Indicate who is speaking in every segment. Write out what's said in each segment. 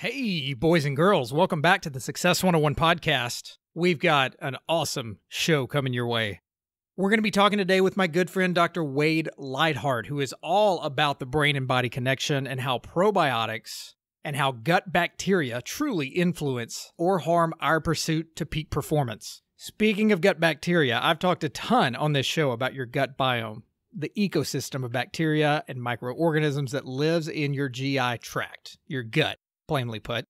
Speaker 1: Hey, boys and girls, welcome back to the Success 101 podcast. We've got an awesome show coming your way. We're going to be talking today with my good friend, Dr. Wade Lightheart, who is all about the brain and body connection and how probiotics and how gut bacteria truly influence or harm our pursuit to peak performance. Speaking of gut bacteria, I've talked a ton on this show about your gut biome, the ecosystem of bacteria and microorganisms that lives in your GI tract, your gut. Plainly put.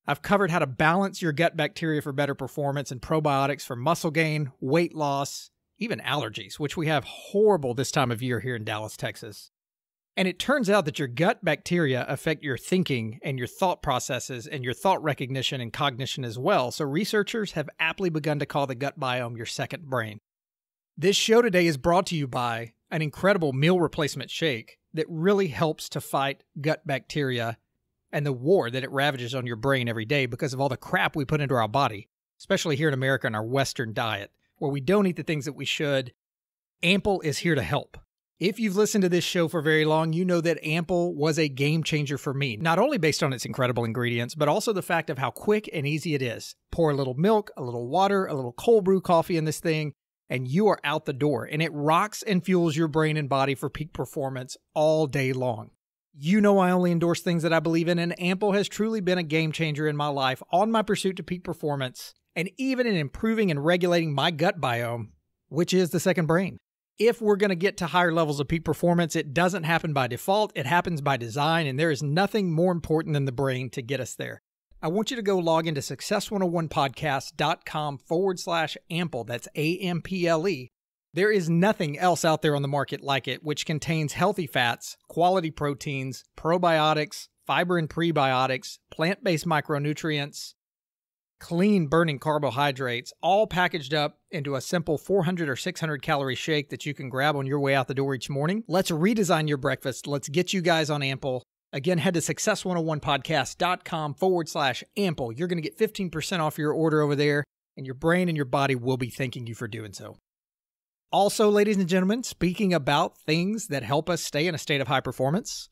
Speaker 1: I've covered how to balance your gut bacteria for better performance and probiotics for muscle gain, weight loss, even allergies, which we have horrible this time of year here in Dallas, Texas. And it turns out that your gut bacteria affect your thinking and your thought processes and your thought recognition and cognition as well. So researchers have aptly begun to call the gut biome your second brain. This show today is brought to you by an incredible meal replacement shake that really helps to fight gut bacteria and the war that it ravages on your brain every day because of all the crap we put into our body, especially here in America in our Western diet, where we don't eat the things that we should. Ample is here to help. If you've listened to this show for very long, you know that Ample was a game changer for me, not only based on its incredible ingredients, but also the fact of how quick and easy it is. Pour a little milk, a little water, a little cold brew coffee in this thing, and you are out the door. And it rocks and fuels your brain and body for peak performance all day long. You know I only endorse things that I believe in, and Ample has truly been a game changer in my life on my pursuit to peak performance, and even in improving and regulating my gut biome, which is the second brain. If we're going to get to higher levels of peak performance, it doesn't happen by default, it happens by design, and there is nothing more important than the brain to get us there. I want you to go log into success101podcast.com/ample, that's AMPLE. There is nothing else out there on the market like it, which contains healthy fats, quality proteins, probiotics, fiber and prebiotics, plant-based micronutrients, clean burning carbohydrates, all packaged up into a simple 400 or 600 calorie shake that you can grab on your way out the door each morning. Let's redesign your breakfast. Let's get you guys on Ample. Again, head to success101podcast.com/ample. You're going to get 15% off your order over there, and your brain and your body will be thanking you for doing so. Also, ladies and gentlemen, speaking about things that help us stay in a state of high performance,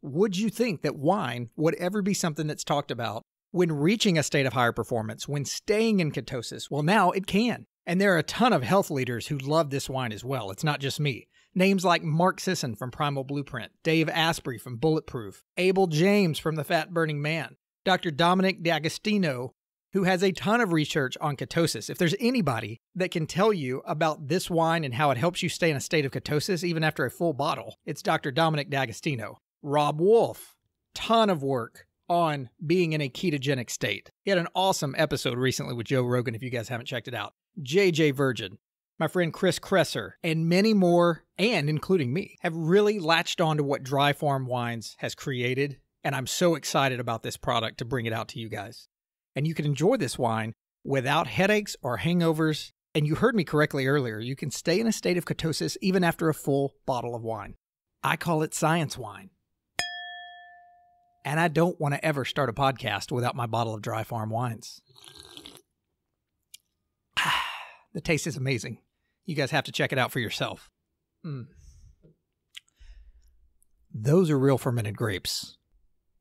Speaker 1: would you think that wine would ever be something that's talked about when reaching a state of higher performance, when staying in ketosis? Well, now it can. And there are a ton of health leaders who love this wine as well. It's not just me. Names like Mark Sisson from Primal Blueprint, Dave Asprey from Bulletproof, Abel James from The Fat Burning Man, Dr. Dominic D'Agostino, who has a ton of research on ketosis. If there's anybody that can tell you about this wine and how it helps you stay in a state of ketosis even after a full bottle, it's Dr. Dominic D'Agostino. Rob Wolf, ton of work on being in a ketogenic state. He had an awesome episode recently with Joe Rogan if you guys haven't checked it out. JJ Virgin, my friend Chris Kresser, and many more, and including me, have really latched on to what Dry Farm Wines has created, and I'm so excited about this product to bring it out to you guys. And you can enjoy this wine without headaches or hangovers. And you heard me correctly earlier, you can stay in a state of ketosis even after a full bottle of wine. I call it science wine. And I don't want to ever start a podcast without my bottle of Dry Farm Wines. The taste is amazing. You guys have to check it out for yourself. Those are real fermented grapes.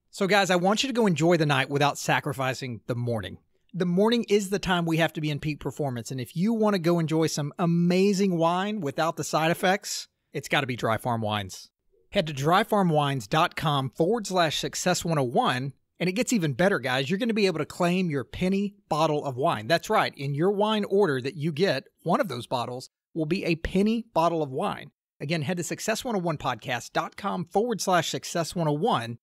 Speaker 1: So guys, I want you to go enjoy the night without sacrificing the morning. The morning is the time we have to be in peak performance. And if you want to go enjoy some amazing wine without the side effects, it's got to be Dry Farm Wines. Head to dryfarmwines.com/success101. And it gets even better, guys. You're going to be able to claim your penny bottle of wine. That's right. In your wine order that you get, one of those bottles will be a penny bottle of wine. Again, head to success101podcast.com/success101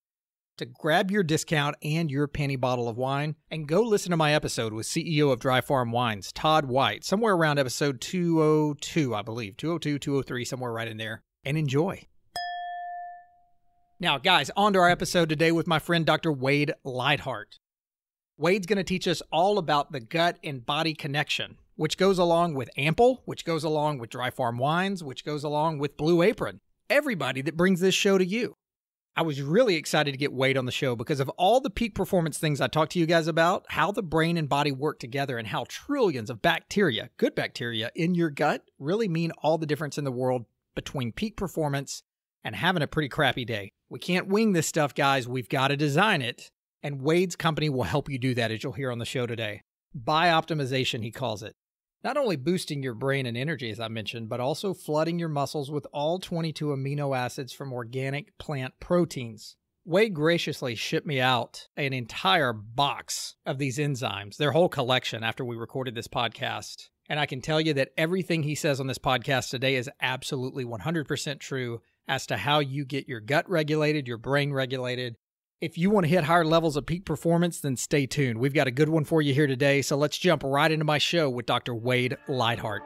Speaker 1: to grab your discount and your penny bottle of wine, and go listen to my episode with CEO of Dry Farm Wines, Todd White, somewhere around episode 202, I believe, 202, 203, somewhere right in there, and enjoy. Now, guys, on to our episode today with my friend Dr. Wade Lightheart. Wade's going to teach us all about the gut and body connection, which goes along with Ample, which goes along with Dry Farm Wines, which goes along with Blue Apron. Everybody that brings this show to you. I was really excited to get Wade on the show because of all the peak performance things I talked to you guys about, how the brain and body work together, and how trillions of bacteria, good bacteria, in your gut really mean all the difference in the world between peak performance and having a pretty crappy day. We can't wing this stuff, guys. We've got to design it. And Wade's company will help you do that, as you'll hear on the show today. Bioptimization, he calls it. Not only boosting your brain and energy, as I mentioned, but also flooding your muscles with all 22 amino acids from organic plant proteins. Wade graciously shipped me out an entire box of these enzymes, their whole collection, after we recorded this podcast. And I can tell you that everything he says on this podcast today is absolutely 100% true as to how you get your gut regulated, your brain regulated. If you want to hit higher levels of peak performance, then stay tuned. We've got a good one for you here today, so let's jump right into my show with Dr. Wade Lightheart.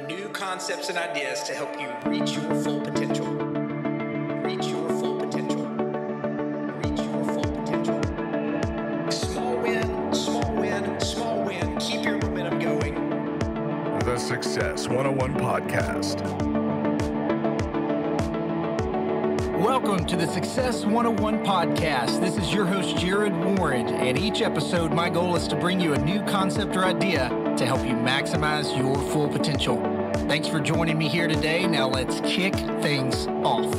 Speaker 1: New concepts and ideas to help you reach your full potential. Reach your full potential. Reach your full potential. Small win, small win, small win. Keep your momentum going.
Speaker 2: The Success 101 Podcast.
Speaker 3: Welcome to the Success 101 Podcast. This is your host, Jarrod Warren, and each episode, my goal is to bring you a new concept or idea to help you maximize your full potential. Thanks for joining me here today. Now let's kick things off.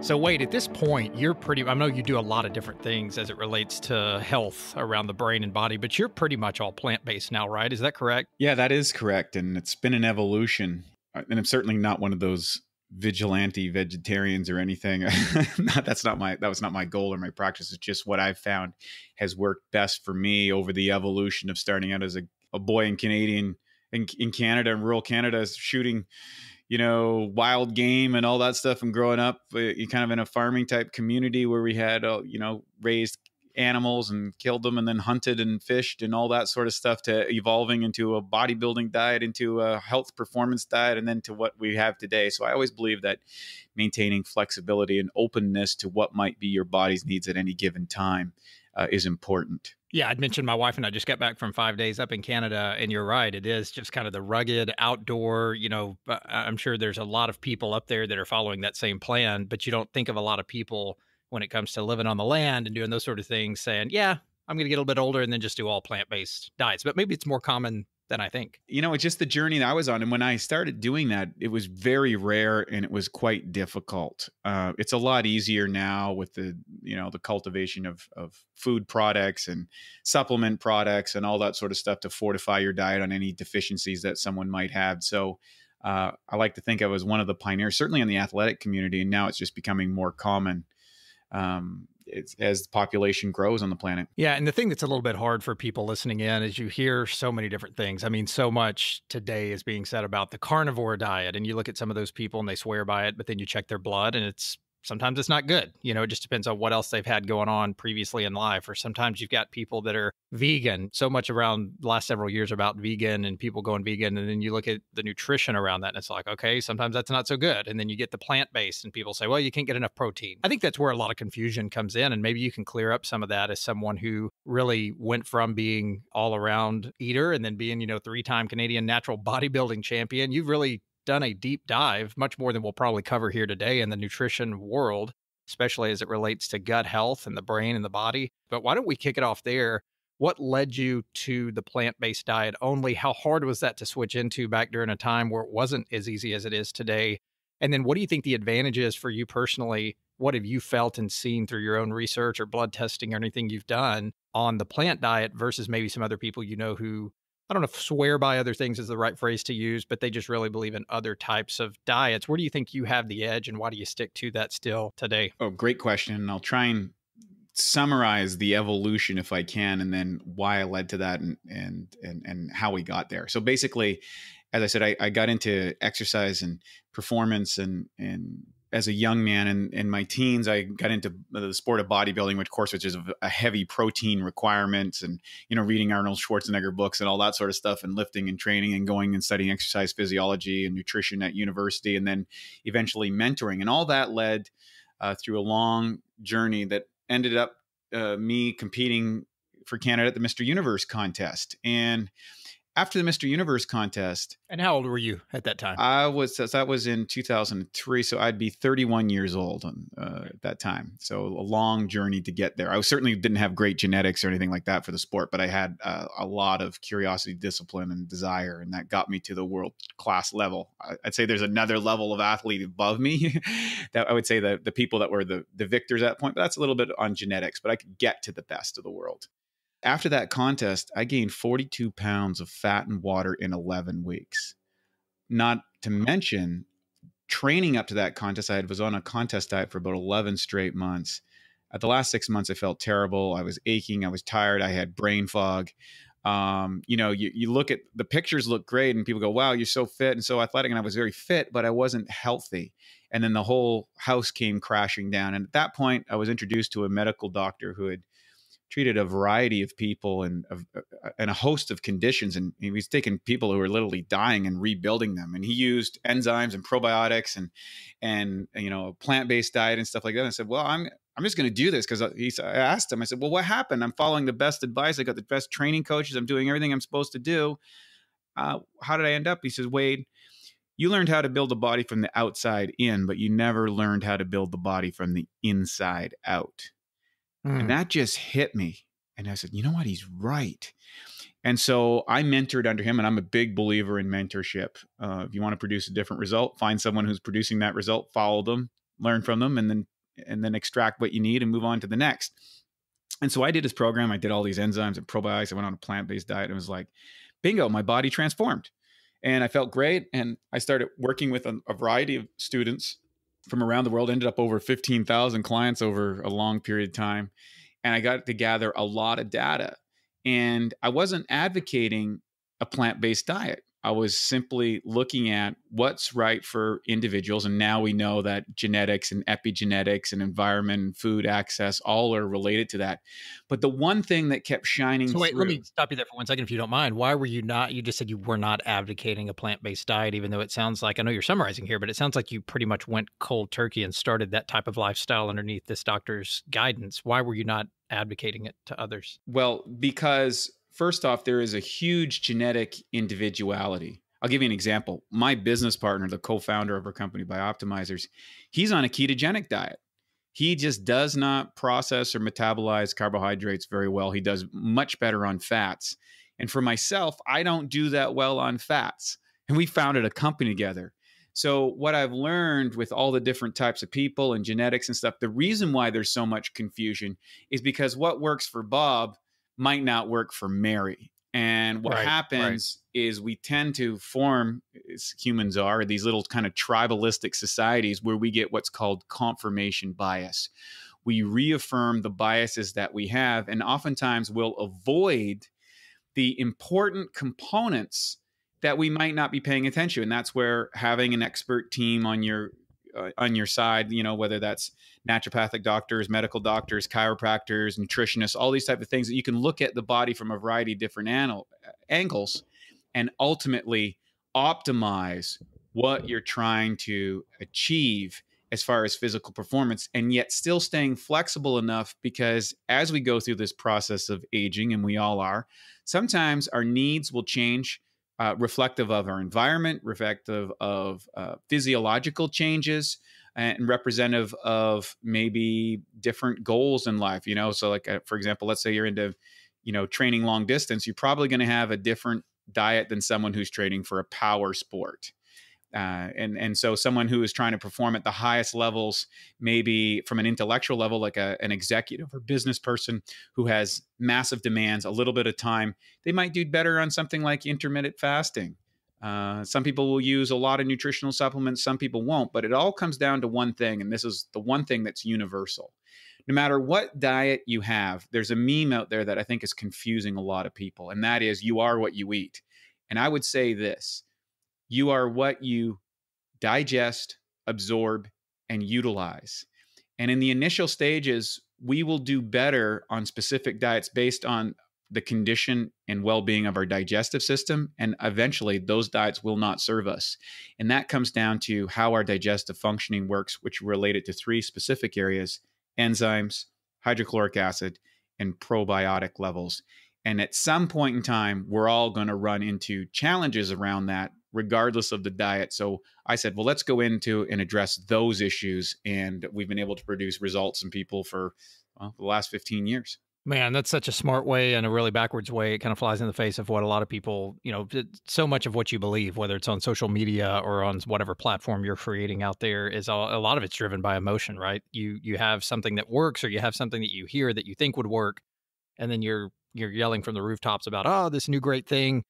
Speaker 1: So Wade, at this point, I know you do a lot of different things as it relates to health around the brain and body, but you're pretty much all plant-based now, right? Is that correct?
Speaker 4: Yeah, that is correct. And it's been an evolution. And I'm certainly not one of those vigilante vegetarians or anything. That was not my goal or my practice. It's just what I've found has worked best for me over the evolution of starting out as a boy in Canada, in rural Canada, shooting wild game and all that stuff, and growing up kind of in a farming type community where we had, raised animals and killed them and then hunted and fished and all that sort of stuff, to evolving into a bodybuilding diet, into a health performance diet, and then to what we have today. So I always believe that maintaining flexibility and openness to what might be your body's needs at any given time is important.
Speaker 1: Yeah, I'd mentioned my wife and I just got back from 5 days up in Canada, and you're right. It is just kind of the rugged outdoor, I'm sure there's a lot of people up there that are following that same plan, but you don't think of a lot of people when it comes to living on the land and doing those sort of things saying, yeah, I'm going to get a little bit older and then just do all plant-based diets. But maybe it's more common than I think.
Speaker 4: It's just the journey that I was on. And when I started doing that, it was very rare and it was quite difficult. It's a lot easier now with the cultivation of food products and supplement products and all that sort of stuff to fortify your diet on any deficiencies that someone might have. So I like to think I was one of the pioneers, certainly in the athletic community. And now it's just becoming more common as the population grows on the planet.
Speaker 1: Yeah. And the thing that's a little bit hard for people listening in is you hear so many different things. I mean, so much today is being said about the carnivore diet, and you look at some of those people and they swear by it, but then you check their blood and sometimes it's not good. It just depends on what else they've had going on previously in life. Or sometimes you've got people that are vegan. So much around the last several years about vegan and people going vegan. And then you look at the nutrition around that and it's like, okay, sometimes that's not so good. And then you get the plant-based and people say, well, you can't get enough protein. I think that's where a lot of confusion comes in. And maybe you can clear up some of that as someone who really went from being all around eater and then being, 3-time Canadian Natural Bodybuilding Champion. You've really done a deep dive, much more than we'll probably cover here today, in the nutrition world, especially as it relates to gut health and the brain and the body. But why don't we kick it off there? What led you to the plant-based diet only? How hard was that to switch into back during a time where it wasn't as easy as it is today? And then what do you think the advantage is for you personally? What have you felt and seen through your own research or blood testing or anything you've done on the plant diet versus maybe some other people who, I don't know if swear by other things is the right phrase to use, but they just really believe in other types of diets. Where do you think you have the edge, and why do you stick to that still today?
Speaker 4: Oh, great question. And I'll try and summarize the evolution if I can, and then why I led to that and how we got there. So basically, as I said, I got into exercise and performance and as a young man, and in my teens, I got into the sport of bodybuilding, which is a heavy protein requirements, and, reading Arnold Schwarzenegger books and all that sort of stuff, and lifting and training and going and studying exercise physiology and nutrition at university, and then eventually mentoring. And all that led through a long journey that ended up me competing for Canada at the Mr. Universe contest. And after the Mr. Universe contest,
Speaker 1: And how old were you at that time?
Speaker 4: that was in 2003. So I'd be 31 years old at that time. So a long journey to get there. I certainly didn't have great genetics or anything like that for the sport, but I had a lot of curiosity, discipline, and desire. And that got me to the world class level. I'd say there's another level of athlete above me that I would say the people that were the victors at that point, but that's a little bit on genetics, but I could get to the best of the world. After that contest, I gained 42 pounds of fat and water in 11 weeks. Not to mention, training up to that contest, I was on a contest diet for about 11 straight months. At the last 6 months, I felt terrible. I was aching. I was tired. I had brain fog. You look at the pictures, look great, and people go, wow, you're so fit and so athletic. And I was very fit, but I wasn't healthy. And then the whole house came crashing down. And at that point, I was introduced to a medical doctor who had treated a variety of people and a host of conditions. And he was taking people who were literally dying and rebuilding them. And he used enzymes and probiotics and plant-based diet and stuff like that. And I said, well, I'm just going to do this because I asked him, I said, well, what happened? I'm following the best advice. I got the best training coaches. I'm doing everything I'm supposed to do. How did I end up? He says, Wade, you learned how to build a body from the outside in, but you never learned how to build the body from the inside out. And that just hit me. And I said, you know what? He's right. And so I mentored under him, and I'm a big believer in mentorship. If you want to produce a different result, find someone who's producing that result, follow them, learn from them, and then extract what you need and move on to the next. And so I did his program. I did all these enzymes and probiotics. I went on a plant-based diet and it was like, bingo, my body transformed. And I felt great. And I started working with a variety of students from around the world, ended up over 15,000 clients over a long period of time. And I got to gather a lot of data. And I wasn't advocating a plant-based diet. I was simply looking at what's right for individuals. And now we know that genetics and epigenetics and environment and food access all are related to that. But the one thing that kept shining
Speaker 1: So wait,
Speaker 4: through,
Speaker 1: let me stop you there for 1 second, if you don't mind. Why were you not, you just said you were not advocating a plant-based diet, even though it sounds like, I know you're summarizing here, but it sounds like you pretty much went cold turkey and started that type of lifestyle underneath this doctor's guidance. Why were you not advocating it to others?
Speaker 4: Well, because first off, there is a huge genetic individuality. I'll give you an example. My business partner, the co-founder of our company, Bioptimizers, he's on a ketogenic diet. He just does not process or metabolize carbohydrates very well. He does much better on fats. And for myself, I don't do that well on fats. And we founded a company together. So what I've learned with all the different types of people and genetics and stuff, the reason why there's so much confusion is because what works for Bob might not work for Mary. And what happens is we tend to form, as humans are, these little kind of tribalistic societies where we get what's called confirmation bias. We reaffirm the biases that we have, and oftentimes we'll avoid the important components that we might not be paying attention to. And that's where having an expert team on your side, whether that's naturopathic doctors, medical doctors, chiropractors, nutritionists, all these type of things that you can look at the body from a variety of different angles and ultimately optimize what you're trying to achieve as far as physical performance, and yet still staying flexible enough, because as we go through this process of aging, and we all are, sometimes our needs will change, reflective of our environment, reflective of physiological changes, and representative of maybe different goals in life. So like, for example, let's say you're into, training long distance, you're probably going to have a different diet than someone who's training for a power sport. And so someone who is trying to perform at the highest levels, maybe from an intellectual level, like an executive or business person who has massive demands, a little bit of time, they might do better on something like intermittent fasting. Some people will use a lot of nutritional supplements, some people won't, but it all comes down to one thing. And this is the one thing that's universal. No matter what diet you have, there's a meme out there that I think is confusing a lot of people. And that is, you are what you eat. And I would say this: you are what you digest, absorb, and utilize. And in the initial stages, we will do better on specific diets based on the condition and well-being of our digestive system. And eventually those diets will not serve us. And that comes down to how our digestive functioning works, which related to three specific areas: enzymes, hydrochloric acid, and probiotic levels. And at some point in time, we're all going to run into challenges around that, regardless of the diet. So I said, well, let's go into and address those issues. And we've been able to produce results in people for the last 15 years.
Speaker 1: Man, that's such a smart way and a really backwards way. It kind of flies in the face of what a lot of people, so much of what you believe, whether it's on social media or on whatever platform you're creating out there, is a lot of it's driven by emotion, right? You have something that works, or you have something that you hear that you think would work, and then you're yelling from the rooftops about, oh, this new great thing,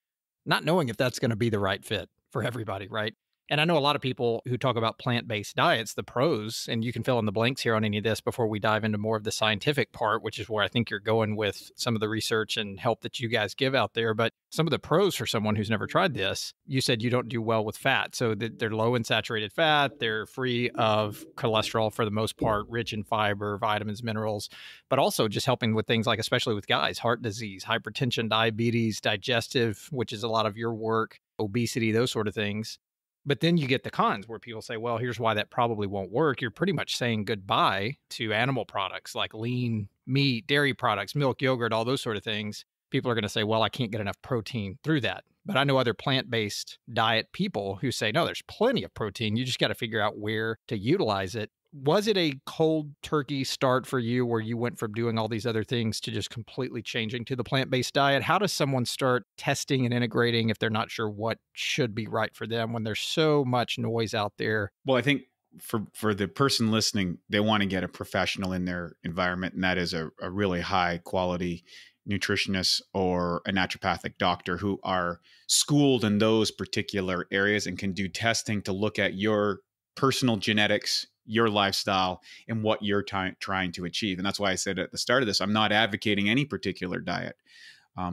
Speaker 1: not knowing if that's going to be the right fit for everybody, right? And I know a lot of people who talk about plant-based diets, the pros, and you can fill in the blanks here on any of this before we dive into more of the scientific part, which is where I think you're going with some of the research and help that you guys give out there. But some of the pros for someone who's never tried this, you said you don't do well with fat. So they're low in saturated fat, they're free of cholesterol for the most part, rich in fiber, vitamins, minerals, but also just helping with things like, especially with guys, heart disease, hypertension, diabetes, digestive, which is a lot of your work, obesity, those sort of things. But then you get the cons where people say, well, here's why that probably won't work. You're pretty much saying goodbye to animal products like lean meat, dairy products, milk, yogurt, all those sort of things. People are going to say, well, I can't get enough protein through that. But I know other plant-based diet people who say, no, there's plenty of protein. You just got to figure out where to utilize it. Was it a cold turkey start for you where you went from doing all these other things to just completely changing to the plant-based diet? How does someone start testing and integrating if they're not sure what should be right for them when there's so much noise out there?
Speaker 4: Well, I think for the person listening, they want to get a professional in their environment, and that is a really high quality nutritionist or a naturopathic doctor who are schooled in those particular areas and can do testing to look at your personal genetics, your lifestyle, and what you're trying to achieve. And that's why I said at the start of this, I'm not advocating any particular diet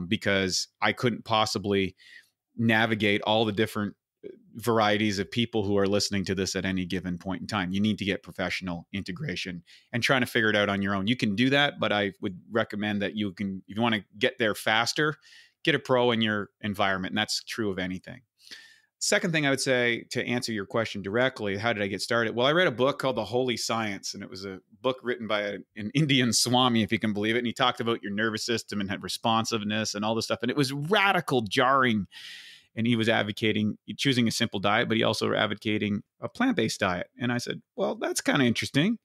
Speaker 4: because I couldn't possibly navigate all the different varieties of people who are listening to this at any given point in time. You need to get professional integration and trying to figure it out on your own. You can do that, but I would recommend that if you want to get there faster, get a pro in your environment. And that's true of anything. Second thing I would say to answer your question directly, how did I get started? Well, I read a book called The Holy Science, and it was a book written by an Indian Swami, if you can believe it. And he talked about your nervous system and had responsiveness and all this stuff. And it was radical, jarring. And he was advocating choosing a simple diet, but he also advocating a plant-based diet. And I said, well, that's kind of interesting.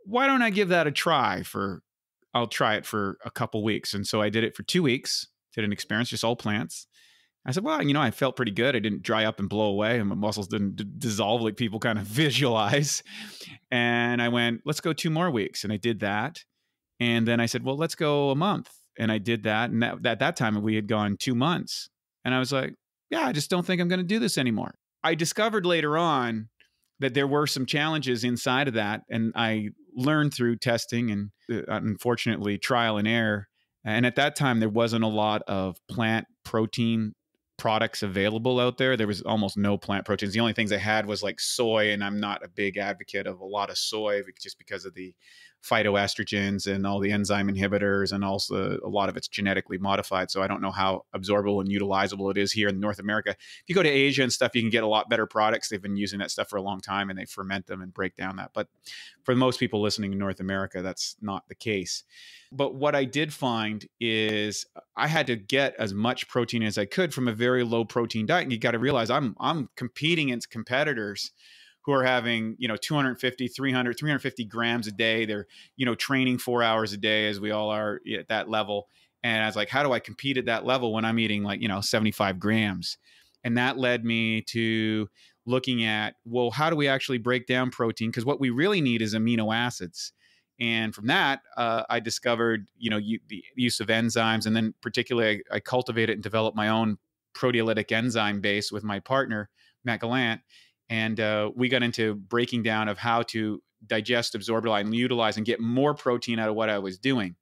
Speaker 4: Why don't I give that a try I'll try it for a couple weeks. And so I did it for 2 weeks, did an experiment, just all plants. I said, well, I felt pretty good. I didn't dry up and blow away, and my muscles didn't dissolve like people kind of visualize. And I went, let's go 2 more weeks. And I did that. And then I said, well, let's go a month. And I did that. And at that time, we had gone 2 months. And I was like, yeah, I just don't think I'm going to do this anymore. I discovered later on that there were some challenges inside of that. And I learned through testing and unfortunately trial and error. And at that time, there wasn't a lot of plant protein products available out there. There was almost no plant proteins. The only things I had was like soy, and I'm not a big advocate of a lot of soy just because of the phytoestrogens and all the enzyme inhibitors, and also a lot of it's genetically modified. So I don't know how absorbable and utilizable it is here in North America. If you go to Asia and stuff, you can get a lot better products. They've been using that stuff for a long time, and they ferment them and break down that. But for most people listening in North America, that's not the case. But what I did find is I had to get as much protein as I could from a very low protein diet. And you got to realize I'm competing against competitors who are having, 250, 300, 350 grams a day. They're, training 4 hours a day, as we all are at that level. And I was like, how do I compete at that level when I'm eating 75 grams? And that led me to looking at, well, how do we actually break down protein? Because what we really need is amino acids. And from that, I discovered, the use of enzymes. And then particularly, I cultivated and developed my own proteolytic enzyme base with my partner, Matt Gallant. And we got into breaking down of how to digest, absorb, and utilize and get more protein out of what I was doing.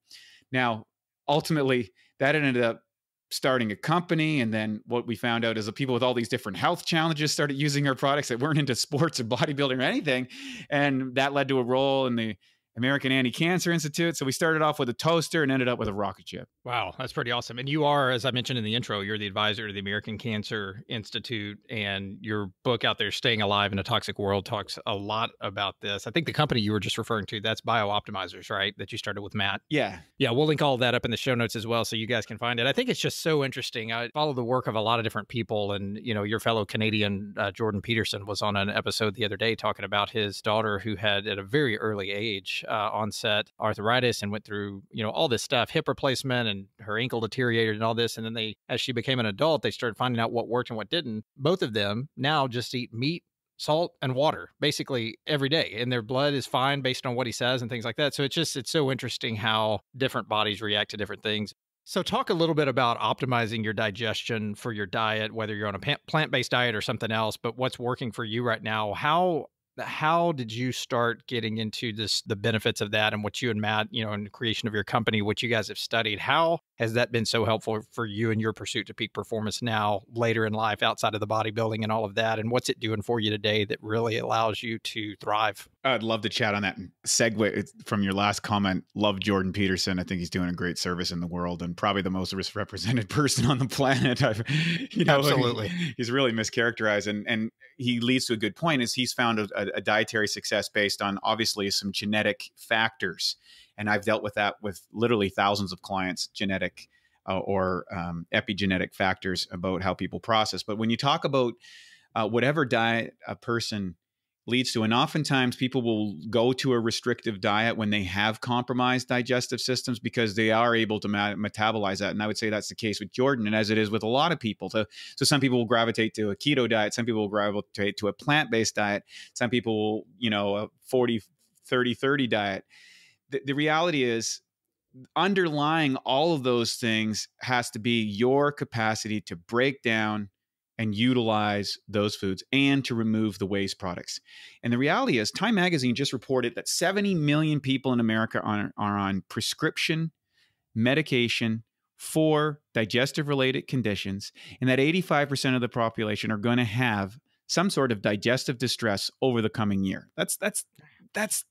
Speaker 4: Now, ultimately, that ended up starting a company. And then what we found out is that people with all these different health challenges started using our products that weren't into sports or bodybuilding or anything. And that led to a role in the American Anti-Cancer Institute. So we started off with a toaster and ended up with a rocket ship.
Speaker 1: Wow, that's pretty awesome. And you are, as I mentioned in the intro, you're the advisor to the American Cancer Institute, and your book out there, Staying Alive in a Toxic World, talks a lot about this. I think the company you were just referring to, that's BioOptimizers, right? That you started with Matt.
Speaker 4: Yeah.
Speaker 1: Yeah, we'll link all of that up in the show notes as well so you guys can find it. I think it's just so interesting. I follow the work of a lot of different people, and your fellow Canadian Jordan Peterson was on an episode the other day talking about his daughter who had at a very early age onset arthritis and went through all this stuff, hip replacement, and her ankle deteriorated and all this. And then as she became an adult, they started finding out what worked and what didn't. Both of them now just eat meat, salt, and water basically every day, and their blood is fine based on what he says and things like that. So it's so interesting how different bodies react to different things. So talk a little bit about optimizing your digestion for your diet, whether you're on a plant-based diet or something else, but what's working for you right now. How did you start getting into the benefits of that, and what you and Matt, in the creation of your company, what you guys have studied? How has that been so helpful for you in your pursuit to peak performance now, later in life, outside of the bodybuilding and all of that? And what's it doing for you today that really allows you to thrive?
Speaker 4: I'd love to chat on that. Segue from your last comment. Love Jordan Peterson. I think he's doing a great service in the world and probably the most misrepresented person on the planet.
Speaker 1: Absolutely.
Speaker 4: He's really mischaracterized. And he leads to a good point is he's found a dietary success based on obviously some genetic factors. And I've dealt with that with literally thousands of clients, genetic or epigenetic factors about how people process. But when you talk about whatever diet a person leads to, and oftentimes people will go to a restrictive diet when they have compromised digestive systems because they are able to metabolize that. And I would say that's the case with Jordan, and as it is with a lot of people. So some people will gravitate to a keto diet. Some people will gravitate to a plant-based diet. Some people will, a 40-30-30 diet. The reality is, underlying all of those things has to be your capacity to break down and utilize those foods and to remove the waste products. And the reality is, Time Magazine just reported that 70 million people in America are on prescription medication for digestive-related conditions, and that 85% of the population are going to have some sort of digestive distress over the coming year. That's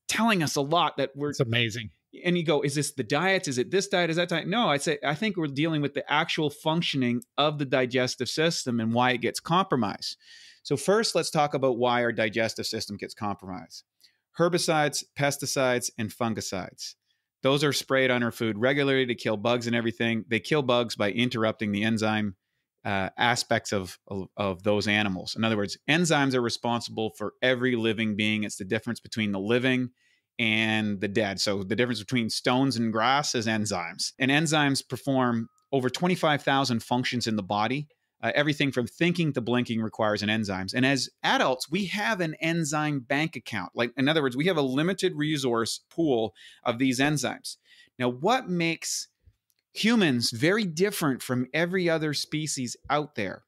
Speaker 4: telling us a lot that we're...
Speaker 1: It's amazing.
Speaker 4: And you go, is this the diets? Is it this diet? Is that diet? No, I think we're dealing with the actual functioning of the digestive system and why it gets compromised. So first, let's talk about why our digestive system gets compromised. Herbicides, pesticides, and fungicides. Those are sprayed on our food regularly to kill bugs and everything. They kill bugs by interrupting the enzyme aspects of those animals. In other words, enzymes are responsible for every living being. It's the difference between the living and the dead. So the difference between stones and grass is enzymes. And enzymes perform over 25,000 functions in the body. Everything from thinking to blinking requires an enzymes. And as adults, we have an enzyme bank account. Like, in other words, we have a limited resource pool of these enzymes. Now, what makes humans very different from every other species out there?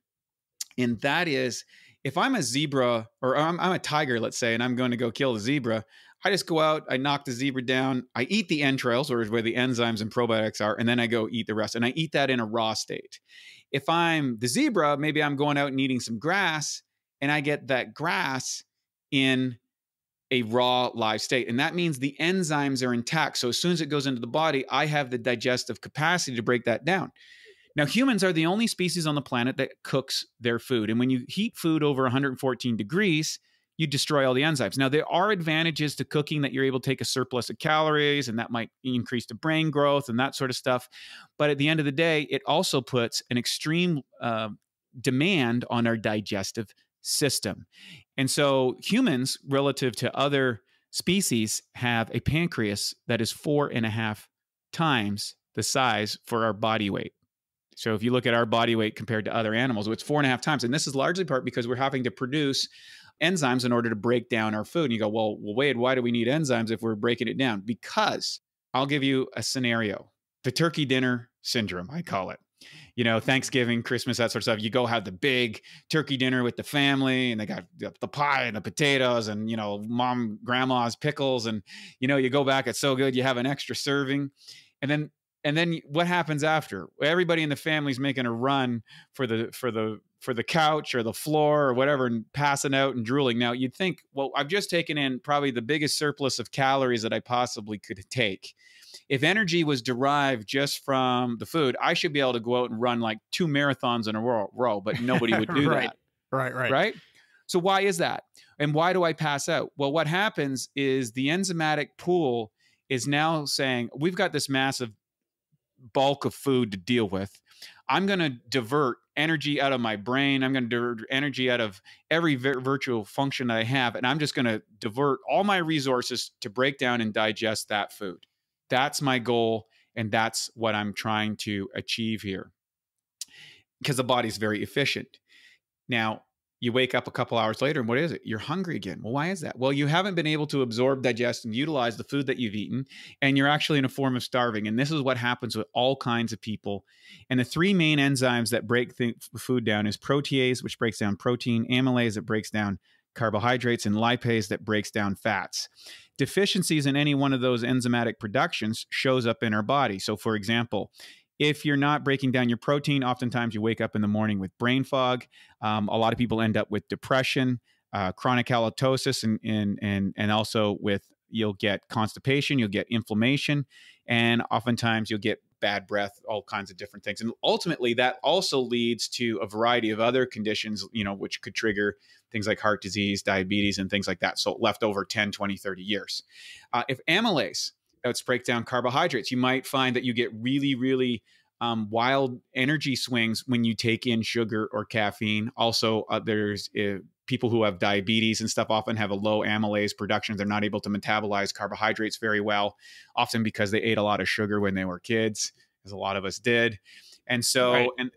Speaker 4: And that is, if I'm a zebra or I'm a tiger, let's say, and I'm going to go kill the zebra, I just go out, I knock the zebra down, I eat the entrails, or where the enzymes and probiotics are, and then I go eat the rest. And I eat that in a raw state. If I'm the zebra, maybe I'm going out and eating some grass, and I get that grass in a raw live state. And that means the enzymes are intact. So as soon as it goes into the body, I have the digestive capacity to break that down. Now, humans are the only species on the planet that cooks their food. And when you heat food over 114 degrees, you destroy all the enzymes. Now, there are advantages to cooking that you're able to take a surplus of calories, and that might increase the brain growth and that sort of stuff. But at the end of the day, it also puts an extreme demand on our digestive system. And so humans, relative to other species, have a pancreas that is 4.5 times the size for our body weight. So if you look at our body weight compared to other animals, it's 4.5 times. And this is largely part because we're having to produce enzymes in order to break down our food. And you go, well, Wade, why do we need enzymes if we're breaking it down? Because I'll give you a scenario. The turkey dinner syndrome, I call it. Thanksgiving, Christmas, that sort of stuff. You go have the big turkey dinner with the family, and they got the pie and the potatoes and, grandma's pickles. And, you go back, it's so good. You have an extra serving. And then what happens after? Everybody in the family's making a run for the for the couch or the floor or whatever and passing out and drooling. Now you'd think, well, I've just taken in probably the biggest surplus of calories that I possibly could take. If energy was derived just from the food, I should be able to go out and run like 2 marathons in a row, but nobody would do
Speaker 1: Right.
Speaker 4: that. Right. So why is that? And why do I pass out? Well, what happens is the enzymatic pool is now saying, we've got this massive bulk of food to deal with. I'm going to divert energy out of my brain. I'm going to divert energy out of every virtual function that I have. And I'm just going to divert all my resources to break down and digest that food. That's my goal. And that's what I'm trying to achieve here, because the body's very efficient. Now, you wake up a couple hours later and what is it? You're hungry again. Well, why is that? Well, you haven't been able to absorb, digest, and utilize the food that you've eaten, and you're actually in a form of starving. And this is what happens with all kinds of people. And the 3 main enzymes that break food down is protease, which breaks down protein, amylase that breaks down carbohydrates, and lipase that breaks down fats. Deficiencies in any one of those enzymatic productions shows up in our body. So for example, if you're not breaking down your protein, oftentimes you wake up in the morning with brain fog. A lot of people end up with depression, chronic halitosis, and also you'll get constipation, you'll get inflammation, and oftentimes you'll get bad breath, all kinds of different things. And ultimately that also leads to a variety of other conditions, which could trigger things like heart disease, diabetes, and things like that. So left over 10, 20, 30 years. If amylase, let's break down carbohydrates, you might find that you get really, really wild energy swings when you take in sugar or caffeine. Also, there's people who have diabetes and stuff often have a low amylase production. They're not able to metabolize carbohydrates very well, often because they ate a lot of sugar when they were kids, as a lot of us did. And so, right. And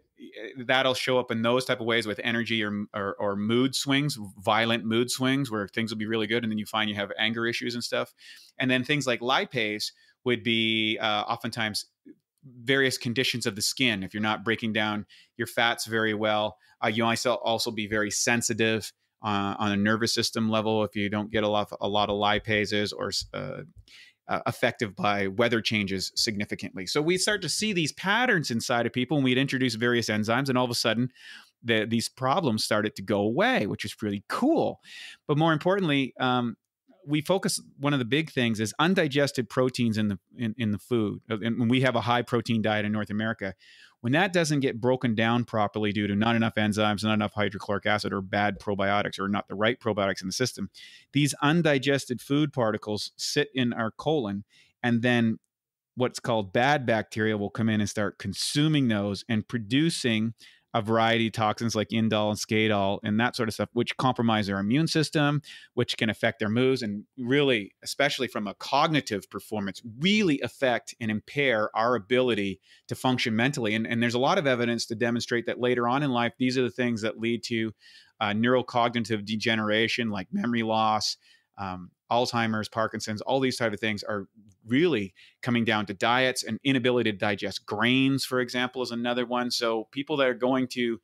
Speaker 4: that'll show up in those type of ways with energy or mood swings, violent mood swings where things will be really good. And then you find you have anger issues and stuff. And then things like lipase would be oftentimes various conditions of the skin. If you're not breaking down your fats very well, you might also be very sensitive on a nervous system level if you don't get a lot of lipases, or affected by weather changes significantly. So we start to see these patterns inside of people, and we'd introduce various enzymes, and all of a sudden these problems started to go away, which is really cool. But more importantly, we focus, one of the big things is undigested proteins in the food. And when we have a high protein diet in North America, when that doesn't get broken down properly due to not enough enzymes, not enough hydrochloric acid, or bad probiotics, or not the right probiotics in the system, these undigested food particles sit in our colon, and then what's called bad bacteria will come in and start consuming those and producing a variety of toxins like indole and scadol and that sort of stuff, which compromise their immune system, which can affect their moods, and really, especially from a cognitive performance, really affect and impair our ability to function mentally. And there's a lot of evidence to demonstrate that later on in life, these are the things that lead to neurocognitive degeneration, like memory loss, Alzheimer's, Parkinson's. All these type of things are really coming down to diets, and inability to digest grains, for example, is another one. So people that are going to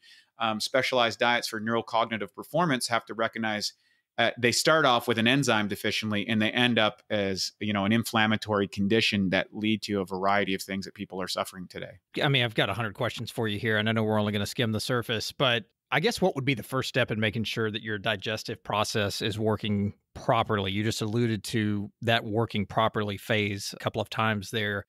Speaker 4: specialized diets for neurocognitive performance have to recognize they start off with an enzyme deficiency, and they end up as, an inflammatory condition that lead to a variety of things that people are suffering today.
Speaker 1: I mean, I've got 100 questions for you here, and I know we're only going to skim the surface, but I guess what would be the first step in making sure that your digestive process is working properly? You just alluded to that working properly phase a couple of times there,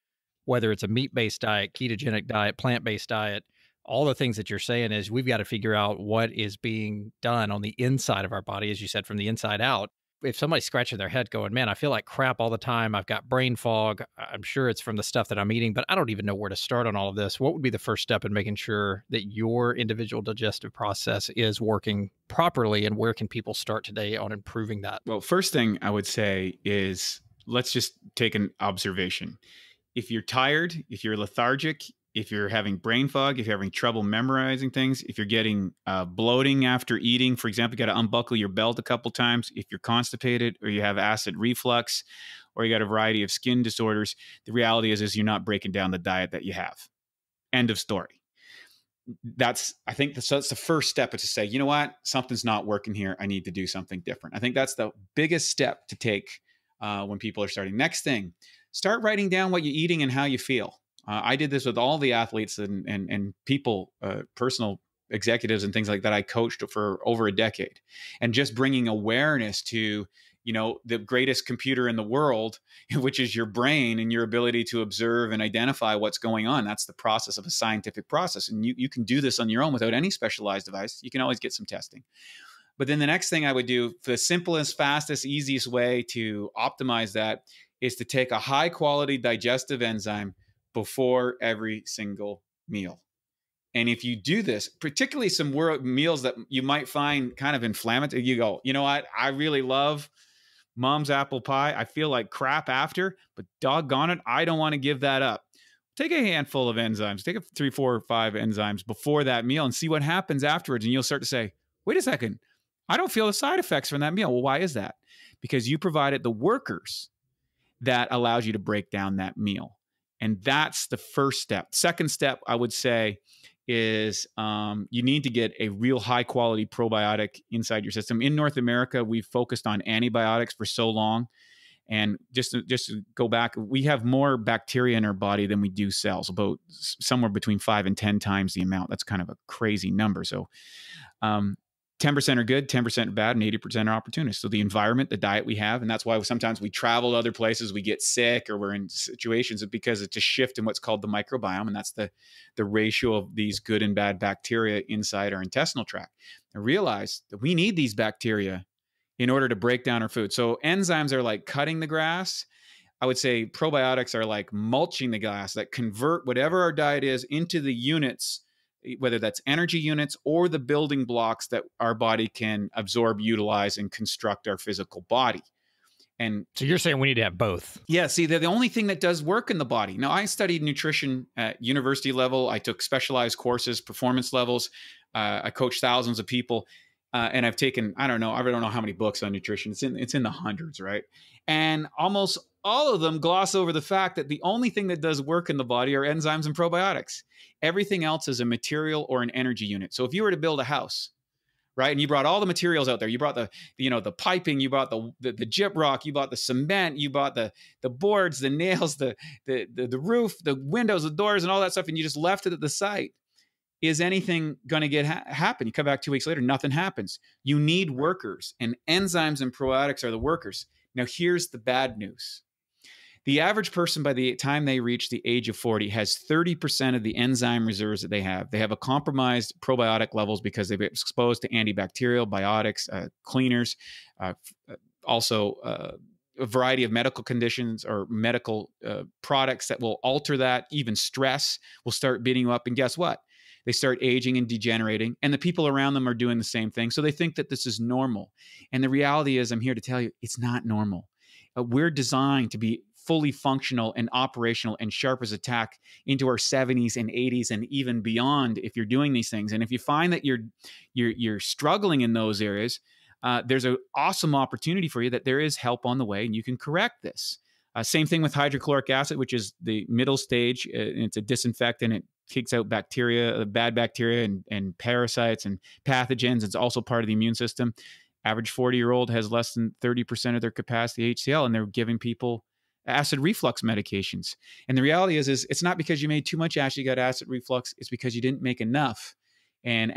Speaker 1: whether it's a meat-based diet, ketogenic diet, plant-based diet. All the things that you're saying is we've got to figure out what is being done on the inside of our body, as you said, from the inside out. If somebody's scratching their head going, man, I feel like crap all the time, I've got brain fog, I'm sure it's from the stuff that I'm eating, but I don't even know where to start on all of this. What would be the first step in making sure that your individual digestive process is working properly, and where can people start today on improving that?
Speaker 4: Well, first thing I would say is let's just take an observation. If you're tired, if you're lethargic, if you're having brain fog, if you're having trouble memorizing things, if you're getting bloating after eating, for example, you got to unbuckle your belt a couple times, if you're constipated, or you have acid reflux, or you got a variety of skin disorders, the reality is you're not breaking down the diet that you have. End of story. That's the first step, is to say, you know what, something's not working here. I need to do something different. I think that's the biggest step to take when people are starting. Next thing, start writing down what you're eating and how you feel. I did this with all the athletes and people, personal executives and things like that I coached for over a decade. And just bringing awareness to, the greatest computer in the world, which is your brain and your ability to observe and identify what's going on. That's the process of a scientific process. And you can do this on your own without any specialized device. You can always get some testing. But then the next thing I would do, the simplest, fastest, easiest way to optimize that is to take a high quality digestive enzyme before every single meal. And if you do this, particularly some meals that you might find kind of inflammatory, you go, you know what? I really love Mom's apple pie. I feel like crap after, but doggone it, I don't want to give that up. Take a handful of enzymes, take 3, 4, or 5 enzymes before that meal and see what happens afterwards. And you'll start to say, wait a second, I don't feel the side effects from that meal. Well, why is that? Because you provided the workers that allows you to break down that meal. And that's the first step. Second step, I would say, is you need to get a real high quality probiotic inside your system. In North America, we've focused on antibiotics for so long. And just to go back, we have more bacteria in our body than we do cells, about somewhere between 5 and 10 times the amount. That's kind of a crazy number. So 10% are good, 10% are bad, and 80% are opportunists. So the environment, the diet we have, and that's why sometimes we travel to other places, we get sick, or we're in situations because it's a shift in what's called the microbiome, and that's the ratio of these good and bad bacteria inside our intestinal tract. And realize that we need these bacteria in order to break down our food. So enzymes are like cutting the grass. I would say probiotics are like mulching the grass that convert whatever our diet is into the units, whether that's energy units or the building blocks that our body can absorb, utilize, and construct our physical body. And
Speaker 1: so you're saying we need to have both?
Speaker 4: Yeah. See, they're the only thing that does work in the body. Now, I studied nutrition at university level. I took specialized courses, performance levels. I coached thousands of people. And I've taken, I don't know how many books on nutrition. It's in the hundreds, right? And almost all of them gloss over the fact that the only thing that does work in the body are enzymes and probiotics. Everything else is a material or an energy unit. So if you were to build a house, right, and you brought all the materials out there, you brought the piping, you brought the gyprock, you bought the cement, you bought the boards, the nails, the roof, the windows, the doors, and all that stuff, and you just left it at the site. Is anything going to happen? You come back 2 weeks later, nothing happens. You need workers, and enzymes and probiotics are the workers. Now, here's the bad news. The average person, by the time they reach the age of 40, has 30% of the enzyme reserves that they have. They have a compromised probiotic levels because they've been exposed to antibacterial, biotics, cleaners, also a variety of medical conditions or medical products that will alter that. Even stress will start beating you up. And guess what? They start aging and degenerating, and the people around them are doing the same thing. So they think that this is normal. And the reality is, I'm here to tell you, it's not normal. We're designed to be fully functional and operational and sharp as a tack into our 70s and 80s and even beyond if you're doing these things. And if you find that you're struggling in those areas, there's an awesome opportunity for you that there is help on the way, and you can correct this. Same thing with hydrochloric acid, which is the middle stage. It's a disinfectant. It kicks out bacteria, bad bacteria and parasites and pathogens. It's also part of the immune system. Average 40-year-old has less than 30% of their capacity HCl, and they're giving people acid reflux medications. And the reality is it's not because you made too much acid, you got acid reflux. It's because you didn't make enough. And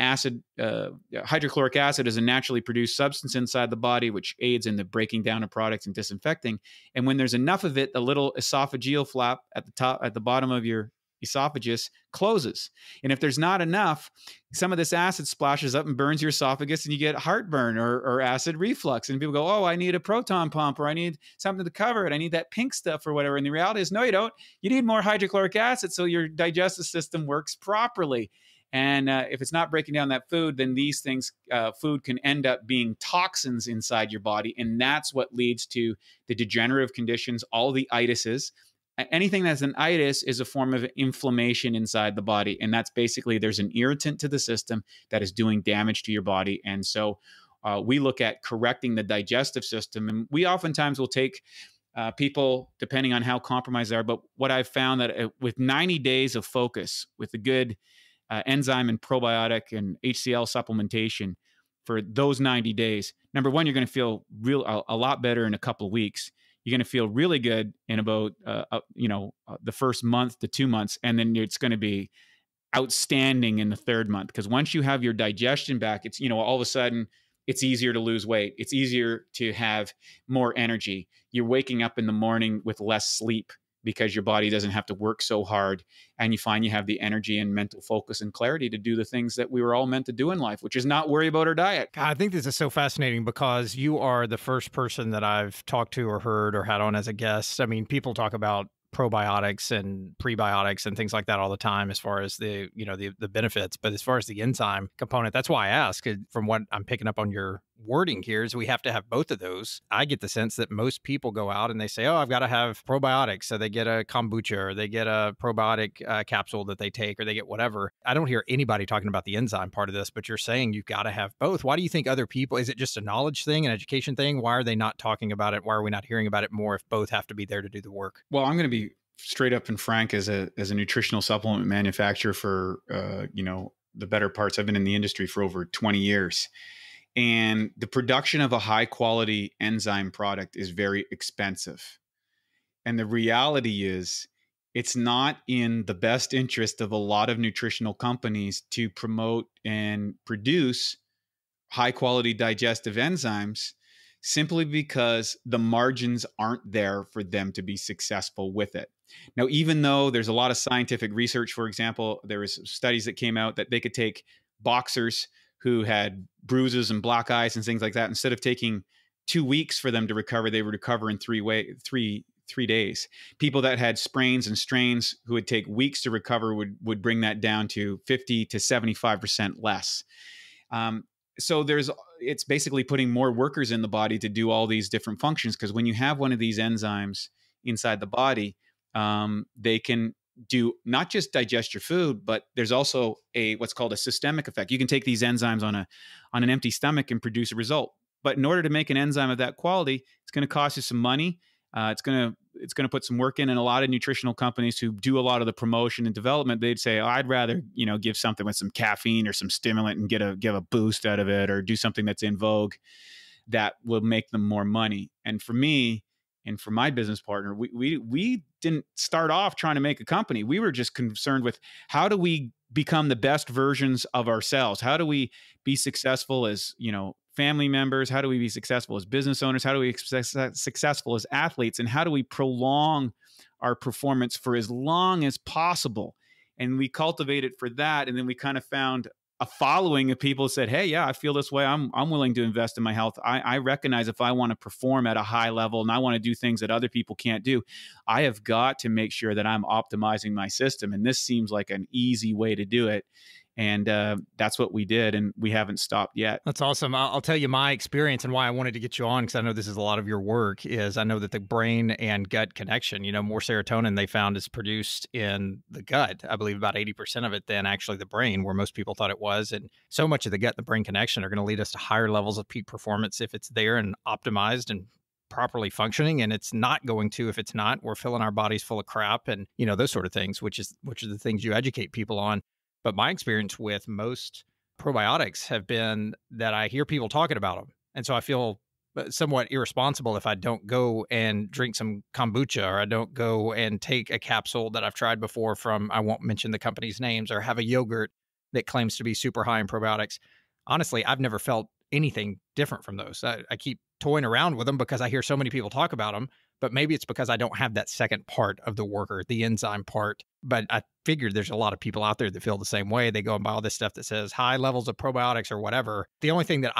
Speaker 4: hydrochloric acid is a naturally produced substance inside the body, which aids in the breaking down of products and disinfecting. And when there's enough of it, the little esophageal flap at the bottom of your esophagus closes. And if there's not enough, some of this acid splashes up and burns your esophagus, and you get heartburn or acid reflux. And people go, oh, I need a proton pump, or I need something to cover it. I need that pink stuff or whatever. And the reality is, no, you don't. You need more hydrochloric acid so your digestive system works properly. And if it's not breaking down that food, then these things, food can end up being toxins inside your body. And that's what leads to the degenerative conditions, all the itises. Anything that's an itis is a form of inflammation inside the body. And that's basically, there's an irritant to the system that is doing damage to your body. And so we look at correcting the digestive system. And we oftentimes will take people, depending on how compromised they are. But what I've found that with 90 days of focus, with a good enzyme and probiotic and HCl supplementation for those 90 days, number one, you're going to feel a lot better in a couple of weeks. You're going to feel really good in about, the first month to 2 months. And then it's going to be outstanding in the 3rd month. Because once you have your digestion back, it's, all of a sudden it's easier to lose weight. It's easier to have more energy. You're waking up in the morning with less sleep because your body doesn't have to work so hard. And you find you have the energy and mental focus and clarity to do the things that we were all meant to do in life, which is not worry about our diet.
Speaker 1: God, I think this is so fascinating because you are the first person that I've talked to or heard or had on as a guest. I mean, people talk about probiotics and prebiotics and things like that all the time as far as the benefits, but as far as the enzyme component, that's why I ask. From what I'm picking up on your wording here is we have to have both of those. I get the sense that most people go out and they say, oh, I've got to have probiotics. So they get a kombucha or they get a probiotic capsule that they take or they get whatever. I don't hear anybody talking about the enzyme part of this, but you're saying you've got to have both. Why do you think other people, is it just a knowledge thing, an education thing? Why are they not talking about it? Why are we not hearing about it more if both have to be there to do the work?
Speaker 4: Well, I'm going to be straight up and frank as a nutritional supplement manufacturer for, the better parts. I've been in the industry for over 20 years. And the production of a high quality enzyme product is very expensive. And the reality is it's not in the best interest of a lot of nutritional companies to promote and produce high quality digestive enzymes simply because the margins aren't there for them to be successful with it. Now, even though there's a lot of scientific research, for example, there was studies that came out that they could take boxers who had bruises and black eyes and things like that. Instead of taking 2 weeks for them to recover, they would recover in 3 days. People that had sprains and strains who would take weeks to recover would bring that down to 50 to 75% less. So it's basically putting more workers in the body to do all these different functions. Because when you have one of these enzymes inside the body, they can do not just digest your food, but there's also what's called a systemic effect. You can take these enzymes on an empty stomach and produce a result. But in order to make an enzyme of that quality, it's going to cost you some money. It's going to put some work in. And a lot of nutritional companies who do a lot of the promotion and development, they'd say, oh, I'd rather, give something with some caffeine or some stimulant and give a boost out of it, or do something that's in vogue that will make them more money. And for me, and for my business partner, we didn't start off trying to make a company. We were just concerned with how do we become the best versions of ourselves? How do we be successful as, family members? How do we be successful as business owners? How do we be successful as athletes? And how do we prolong our performance for as long as possible? And we cultivated for that. And then we kind of found a following of people who said, hey, yeah, I feel this way. I'm willing to invest in my health. I recognize if I want to perform at a high level and I want to do things that other people can't do, I have got to make sure that I'm optimizing my system. And this seems like an easy way to do it. And that's what we did, and we haven't stopped yet.
Speaker 1: That's awesome. I'll tell you my experience and why I wanted to get you on, because I know this is a lot of your work, is I know that the brain and gut connection, more serotonin they found is produced in the gut. I believe about 80% of it than actually the brain, where most people thought it was. And so much of the gut and the brain connection are going to lead us to higher levels of peak performance if it's there and optimized and properly functioning, and it's not going to if it's not. We're filling our bodies full of crap and those sort of things, which are the things you educate people on. But my experience with most probiotics have been that I hear people talking about them. And so I feel somewhat irresponsible if I don't go and drink some kombucha, or I don't go and take a capsule that I've tried before from, I won't mention the company's names, or have a yogurt that claims to be super high in probiotics. Honestly, I've never felt anything different from those. I keep toying around with them because I hear so many people talk about them, but maybe it's because I don't have that second part of the worker, the enzyme part. But I figured there's a lot of people out there that feel the same way. They go and buy all this stuff that says high levels of probiotics or whatever. The only thing that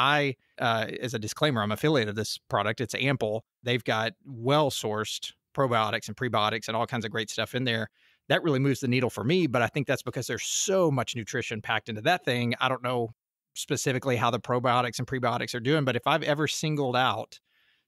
Speaker 1: as a disclaimer, I'm affiliated with this product. It's Ample. They've got well-sourced probiotics and prebiotics and all kinds of great stuff in there. That really moves the needle for me, but I think that's because there's so much nutrition packed into that thing. I don't know specifically how the probiotics and prebiotics are doing, but if I've ever singled out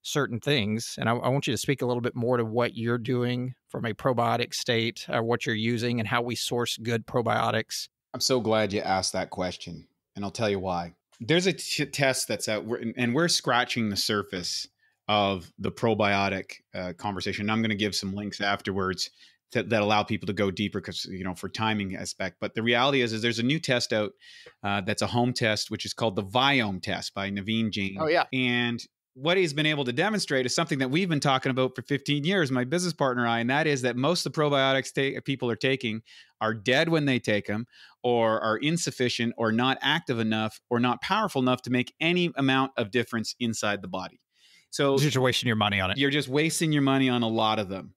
Speaker 1: certain things, and I want you to speak a little bit more to what you're doing from a probiotic state, what you're using and how we source good probiotics.
Speaker 4: I'm so glad you asked that question, and I'll tell you why. There's a test that's out, and we're scratching the surface of the probiotic conversation. I'm going to give some links afterwards that allow people to go deeper because, for timing aspect. But the reality is there's a new test out that's a home test, which is called the Viome test by Naveen Jain.
Speaker 1: Oh, yeah.
Speaker 4: And what he's been able to demonstrate is something that we've been talking about for 15 years, my business partner and I, and that is that most of the probiotics people are taking are dead when they take them, or are insufficient, or not active enough, or not powerful enough to make any amount of difference inside the body. So
Speaker 1: you're just wasting your money on it.
Speaker 4: You're just wasting your money on a lot of them.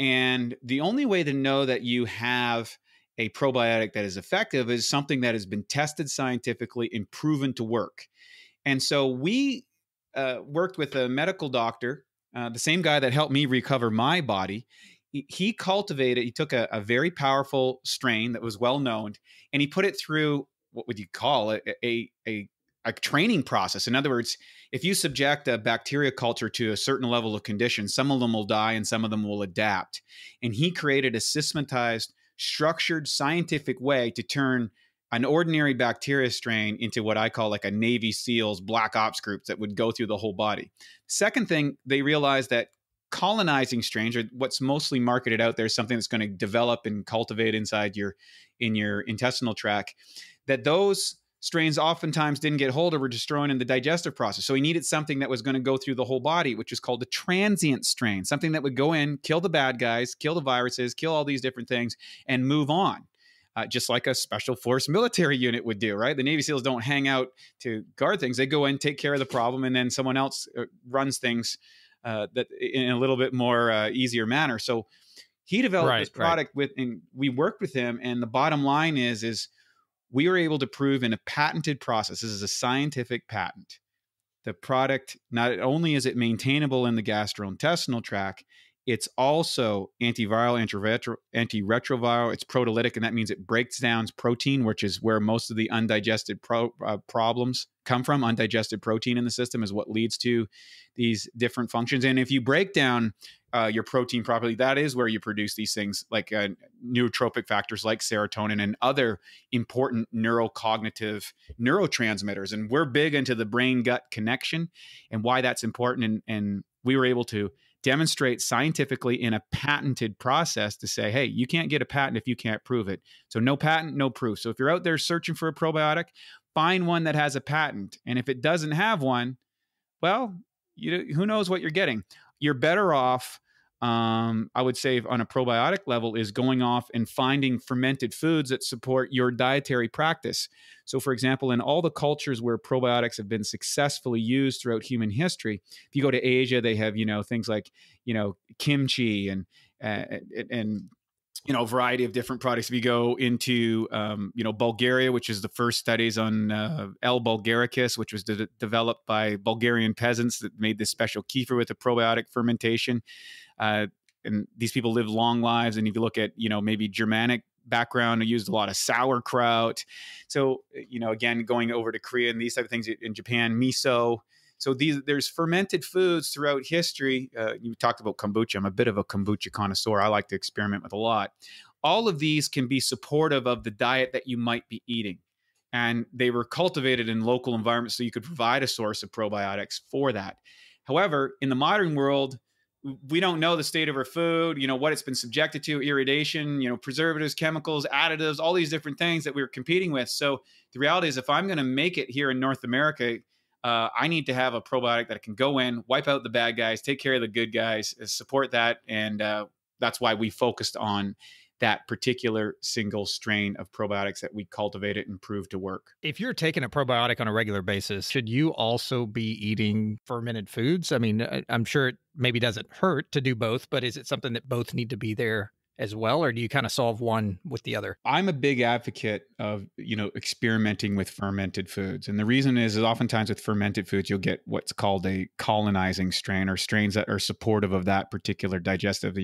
Speaker 4: And the only way to know that you have a probiotic that is effective is something that has been tested scientifically and proven to work. And so we worked with a medical doctor, the same guy that helped me recover my body. He took a very powerful strain that was well known, and he put it through, what would you call it, a training process. In other words, if you subject a bacteria culture to a certain level of condition, some of them will die and some of them will adapt. And he created a systematized, structured, scientific way to turn an ordinary bacteria strain into what I call like a Navy SEALs Black Ops group that would go through the whole body. Second thing, they realized that colonizing strains, or what's mostly marketed out there, is something that's going to develop and cultivate inside in your intestinal tract, that those strains oftentimes didn't get hold of or destroyed in the digestive process. So he needed something that was going to go through the whole body, which is called a transient strain, something that would go in, kill the bad guys, kill the viruses, kill all these different things, and move on. Just like a special force military unit would do, right? The Navy SEALs don't hang out to guard things. They go in, take care of the problem, and then someone else runs things that in a little bit more easier manner. So he developed this product and we worked with him. And the bottom line is we were able to prove in a patented process, this is a scientific patent, the product, not only is it maintainable in the gastrointestinal tract, it's also antiviral, antiretroviral, it's proteolytic, and that means it breaks down protein, which is where most of the undigested problems come from. Undigested protein in the system is what leads to these different functions. And if you break down your protein properly, that is where you produce these things like neurotropic factors like serotonin and other important neurocognitive neurotransmitters. And we're big into the brain-gut connection and why that's important. And we were able to demonstrate scientifically in a patented process to say, hey, you can't get a patent if you can't prove it. So no patent, no proof. So if you're out there searching for a probiotic, find one that has a patent. And if it doesn't have one, well, who knows what you're getting. You're better off, I would say on a probiotic level, is going off and finding fermented foods that support your dietary practice. So for example, in all the cultures where probiotics have been successfully used throughout human history, if you go to Asia, they have, things like, kimchi and a variety of different products. If you go into, Bulgaria, which is the first studies on L. bulgaricus, which was developed by Bulgarian peasants that made this special kefir with a probiotic fermentation. And these people lived long lives. And if you look at, maybe Germanic background, they used a lot of sauerkraut. So, again, going over to Korea and these type of things, in Japan, miso. So there's fermented foods throughout history. You talked about kombucha. I'm a bit of a kombucha connoisseur. I like to experiment with a lot. All of these can be supportive of the diet that you might be eating. And they were cultivated in local environments so you could provide a source of probiotics for that. However, in the modern world, we don't know the state of our food, what it's been subjected to, irradiation, preservatives, chemicals, additives, all these different things that we're competing with. So the reality is, if I'm going to make it here in North America, I need to have a probiotic that can go in, wipe out the bad guys, take care of the good guys, support that. And that's why we focused on that particular single strain of probiotics that we cultivated and proved to work.
Speaker 1: If you're taking a probiotic on a regular basis, should you also be eating fermented foods? I mean, I'm sure it maybe doesn't hurt to do both, but is it something that both need to be there as well? Or do you kind of solve one with the other?
Speaker 4: I'm a big advocate of, experimenting with fermented foods. And the reason is oftentimes with fermented foods, you'll get what's called a colonizing strain, or strains that are supportive of that particular digestive,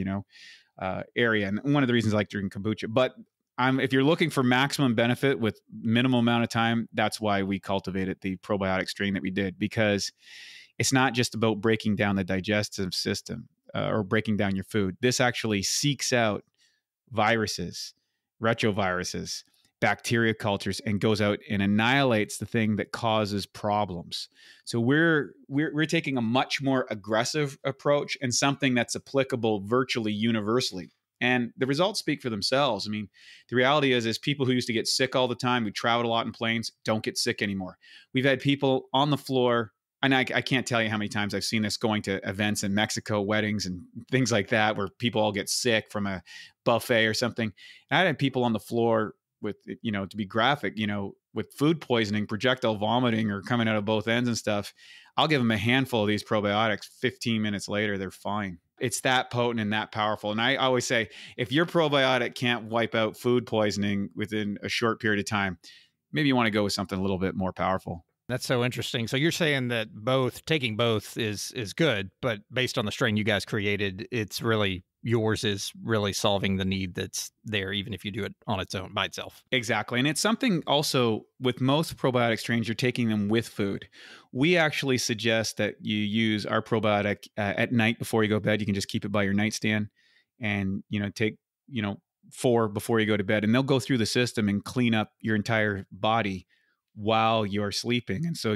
Speaker 4: area. And one of the reasons I like drinking kombucha, but if you're looking for maximum benefit with minimal amount of time, that's why we cultivated the probiotic strain that we did, because it's not just about breaking down the digestive system or breaking down your food. This actually seeks out viruses, retroviruses, bacteria cultures, and goes out and annihilates the thing that causes problems. So we're taking a much more aggressive approach, and something that's applicable virtually universally. And the results speak for themselves. I mean, the reality is people who used to get sick all the time, who traveled a lot in planes, don't get sick anymore. We've had people on the floor and I can't tell you how many times I've seen this going to events in Mexico, weddings and things like that, where people all get sick from a buffet or something. And I had people on the floor with, to be graphic, with food poisoning, projectile vomiting, or coming out of both ends and stuff. I'll give them a handful of these probiotics. 15 minutes later, they're fine. It's that potent and that powerful. And I always say, if your probiotic can't wipe out food poisoning within a short period of time, maybe you want to go with something a little bit more powerful.
Speaker 1: That's so interesting. So you're saying that taking both is good, but based on the strain you guys created, it's really, yours is really solving the need that's there, even if you do it on its own by itself.
Speaker 4: Exactly. And it's something also with most probiotic strains, you're taking them with food. We actually suggest that you use our probiotic at night before you go to bed. You can just keep it by your nightstand and, take, 4 before you go to bed, and they'll go through the system and clean up your entire body while you're sleeping. And so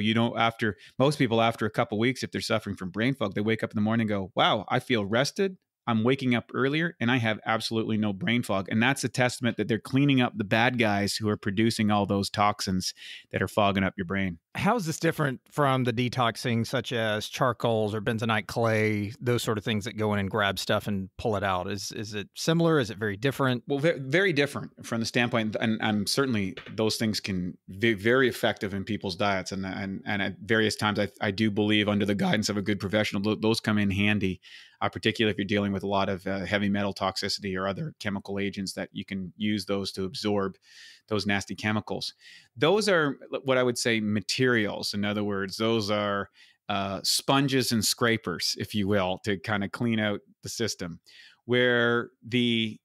Speaker 4: most people after a couple of weeks, if they're suffering from brain fog, they wake up in the morning and go, wow, I feel rested. I'm waking up earlier and I have absolutely no brain fog. And that's a testament that they're cleaning up the bad guys who are producing all those toxins that are fogging up your brain.
Speaker 1: How is this different from the detoxing, such as charcoals or bentonite clay, those sort of things that go in and grab stuff and pull it out? Is it similar? Is it very different?
Speaker 4: Well, very different from the standpoint, and certainly those things can be very effective in people's diets. And at various times, I do believe under the guidance of a good professional, those come in handy, particularly if you're dealing with a lot of heavy metal toxicity or other chemical agents that you can use those to absorb those nasty chemicals. Those are what I would say materials. In other words, those are sponges and scrapers, if you will, to kind of clean out the system, where the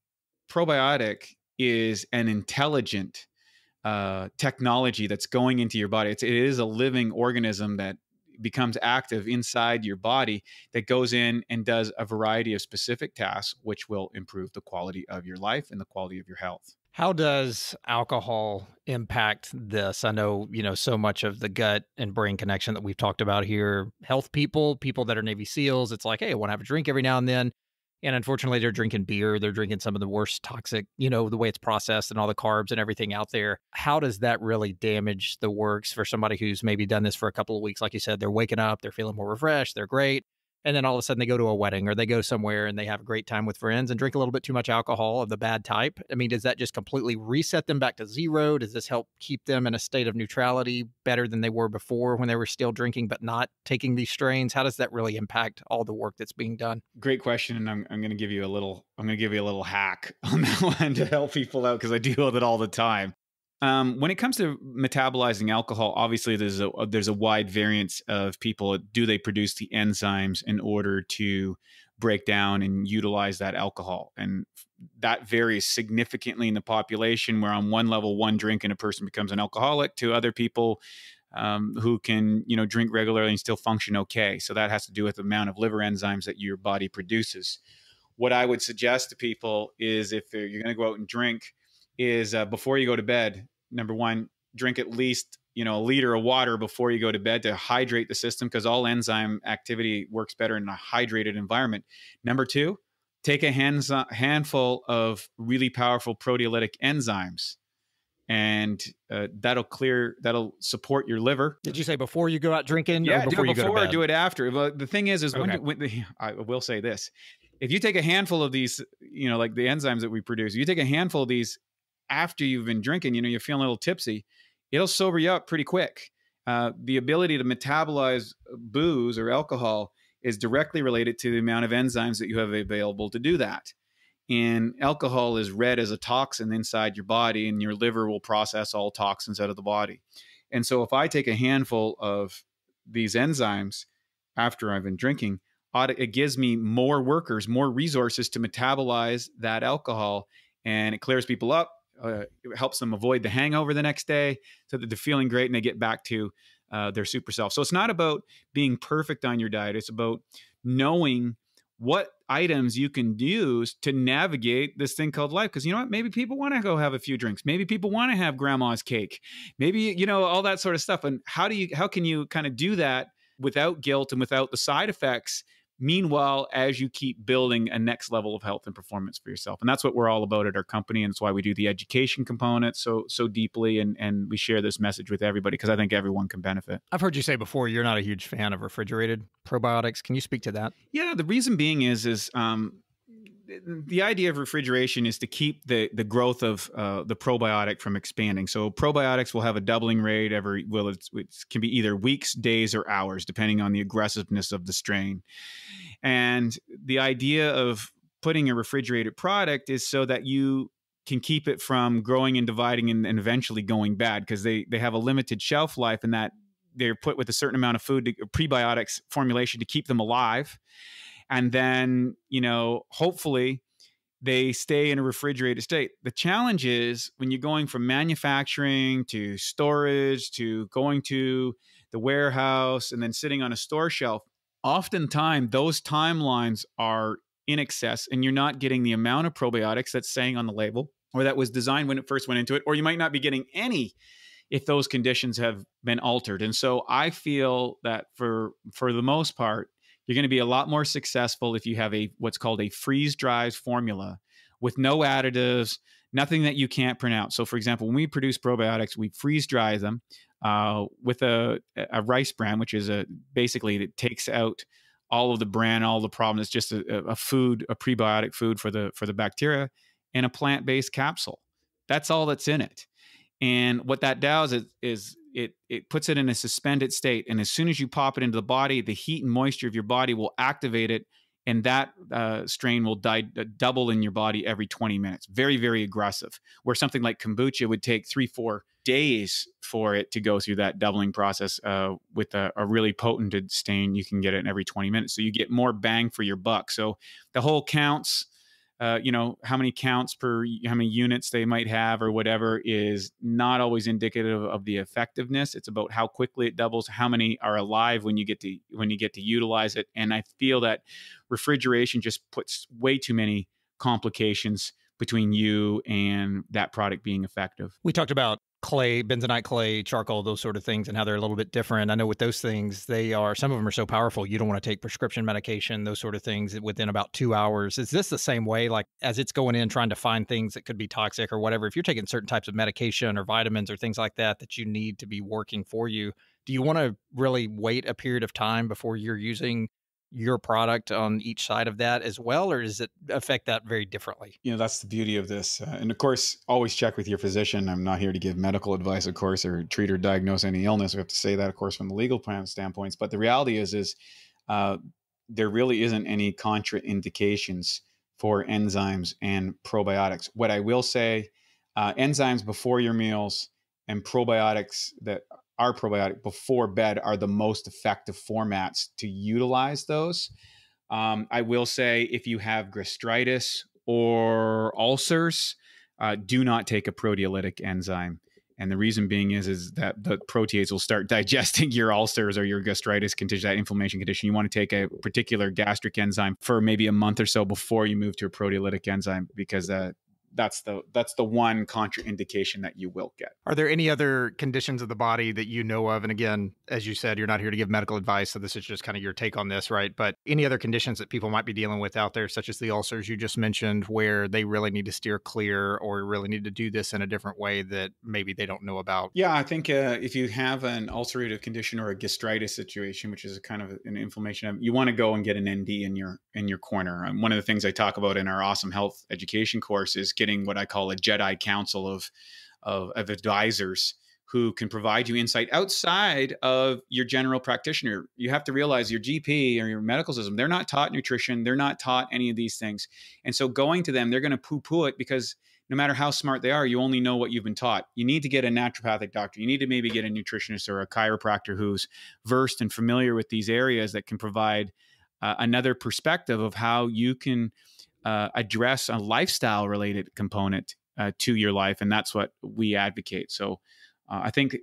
Speaker 4: probiotic is an intelligent technology that's going into your body. It is a living organism that becomes active inside your body that goes in and does a variety of specific tasks, which will improve the quality of your life and the quality of your health.
Speaker 1: How does alcohol impact this? I know, so much of the gut and brain connection that we've talked about here, health people that are Navy SEALs, it's like, hey, I want to have a drink every now and then. And unfortunately, they're drinking beer. They're drinking some of the worst toxic, the way it's processed and all the carbs and everything out there. How does that really damage the works for somebody who's maybe done this for a couple of weeks? Like you said, they're waking up, they're feeling more refreshed, they're great. And then all of a sudden they go to a wedding or they go somewhere and they have a great time with friends and drink a little bit too much alcohol of the bad type. I mean, does that just completely reset them back to zero? Does this help keep them in a state of neutrality better than they were before when they were still drinking but not taking these strains? How does that really impact all the work that's being done?
Speaker 4: Great question. And I'm going to give you a little hack on that one to help people out, because I deal with it all the time. When it comes to metabolizing alcohol, obviously there's a wide variance of people. Do they produce the enzymes in order to break down and utilize that alcohol? And that varies significantly in the population, where on one level, one drink and a person becomes an alcoholic, to other people who can, drink regularly and still function okay. So that has to do with the amount of liver enzymes that your body produces. What I would suggest to people is, if you're going to go out and drink, is before you go to bed, number one, drink at least, a liter of water before you go to bed to hydrate the system, because all enzyme activity works better in a hydrated environment. Number two, take a handful of really powerful proteolytic enzymes, and that'll support your liver.
Speaker 1: Did you say before you go out drinking?
Speaker 4: Yeah,
Speaker 1: or before
Speaker 4: do it
Speaker 1: you go to
Speaker 4: before or
Speaker 1: bed?
Speaker 4: do it after. But the thing is
Speaker 1: Okay.
Speaker 4: I will say this. If you take a handful of these, like the enzymes that we produce, you take a handful of these after you've been drinking, you're feeling a little tipsy, it'll sober you up pretty quick. The ability to metabolize booze or alcohol is directly related to the amount of enzymes that you have available to do that. And alcohol is read as a toxin inside your body, and your liver will process all toxins out of the body. And so if I take a handful of these enzymes after I've been drinking, it gives me more workers, more resources to metabolize that alcohol, and it clears people up. It helps them avoid the hangover the next day, so that they're feeling great and they get back to their super self. So it's not about being perfect on your diet. It's about knowing what items you can use to navigate this thing called life. Because you know what? Maybe people want to go have a few drinks. Maybe people want to have grandma's cake. Maybe, all that sort of stuff. And how can you kind of do that without guilt and without the side effects, Meanwhile, as you keep building a next level of health and performance for yourself. And that's what we're all about at our company. And it's why we do the education component so deeply. And we share this message with everybody because I think everyone can benefit.
Speaker 1: I've heard you say before, you're not a huge fan of refrigerated probiotics. Can you speak to that?
Speaker 4: Yeah, the reason being is the idea of refrigeration is to keep the growth of the probiotic from expanding. So probiotics will have a doubling rate it can be either weeks, days, or hours, depending on the aggressiveness of the strain. And the idea of putting a refrigerated product is so that you can keep it from growing and dividing and eventually going bad, because they have a limited shelf life, and that they're put with a certain amount of food, prebiotics formulation, to keep them alive. And then, hopefully they stay in a refrigerated state. The challenge is when you're going from manufacturing to storage to going to the warehouse and then sitting on a store shelf, oftentimes those timelines are in excess, and you're not getting the amount of probiotics that's saying on the label, or that was designed when it first went into it, or you might not be getting any if those conditions have been altered. And so I feel that for the most part, you're going to be a lot more successful if you have what's called a freeze-dried formula with no additives, nothing that you can't print out. So for example, when we produce probiotics, we freeze-dry them with a rice bran, which is basically it takes out all of the bran, all the problems. It's just a prebiotic food for the bacteria, in a plant-based capsule. That's all that's in it. And what that does is it puts it in a suspended state. And as soon as you pop it into the body, the heat and moisture of your body will activate it. And that strain will double in your body every 20 minutes. Very, very aggressive. Where something like kombucha would take 3-4 days for it to go through that doubling process. With a really potented strain, you can get it in every 20 minutes. So you get more bang for your buck. So the whole counts, how many counts per how many units they might have or whatever, is not always indicative of the effectiveness. It's about how quickly it doubles, how many are alive when you get to utilize it. And I feel that refrigeration just puts way too many complications between you and that product being effective.
Speaker 1: We talked about clay, bentonite clay, charcoal, those sort of things, and how they're a little bit different. I know with those things, some of them are so powerful, you don't want to take prescription medication, those sort of things, within about 2 hours. Is this the same way? Like, as it's going in, trying to find things that could be toxic or whatever, if you're taking certain types of medication or vitamins or things like that you need to be working for you, do you want to really wait a period of time before you're using your product on each side of that as well, or does it affect that very differently?
Speaker 4: That's the beauty of this. And of course, always check with your physician. I'm not here to give medical advice, of course, or treat or diagnose any illness. We have to say that, of course, from the legal plan standpoints. But the reality is there really isn't any contraindications for enzymes and probiotics. What I will say, enzymes before your meals and probiotics that are probiotic before bed are the most effective formats to utilize those. I will say, if you have gastritis or ulcers, do not take a proteolytic enzyme. And the reason being is that the protease will start digesting your ulcers or your gastritis condition, that inflammation condition. You want to take a particular gastric enzyme for maybe a month or so before you move to a proteolytic enzyme, because that's the one contraindication that you will get.
Speaker 1: Are there any other conditions of the body that you know of? And again, as you said, you're not here to give medical advice, so this is just kind of your take on this, right? But any other conditions that people might be dealing with out there, such as the ulcers you just mentioned, where they really need to steer clear or really need to do this in a different way that maybe they don't know about?
Speaker 4: Yeah, I think if you have an ulcerative condition or a gastritis situation, which is a kind of an inflammation, you want to go and get an ND in your corner. One of the things I talk about in our awesome health education course is getting what I call a Jedi council of advisors who can provide you insight outside of your general practitioner. You have to realize your GP or your medical system, they're not taught nutrition. They're not taught any of these things. And so going to them, they're going to poo-poo it, because no matter how smart they are, you only know what you've been taught. You need to get a naturopathic doctor. You need to maybe get a nutritionist or a chiropractor who's versed and familiar with these areas that can provide another perspective of how you can address a lifestyle related component to your life. And that's what we advocate. So I think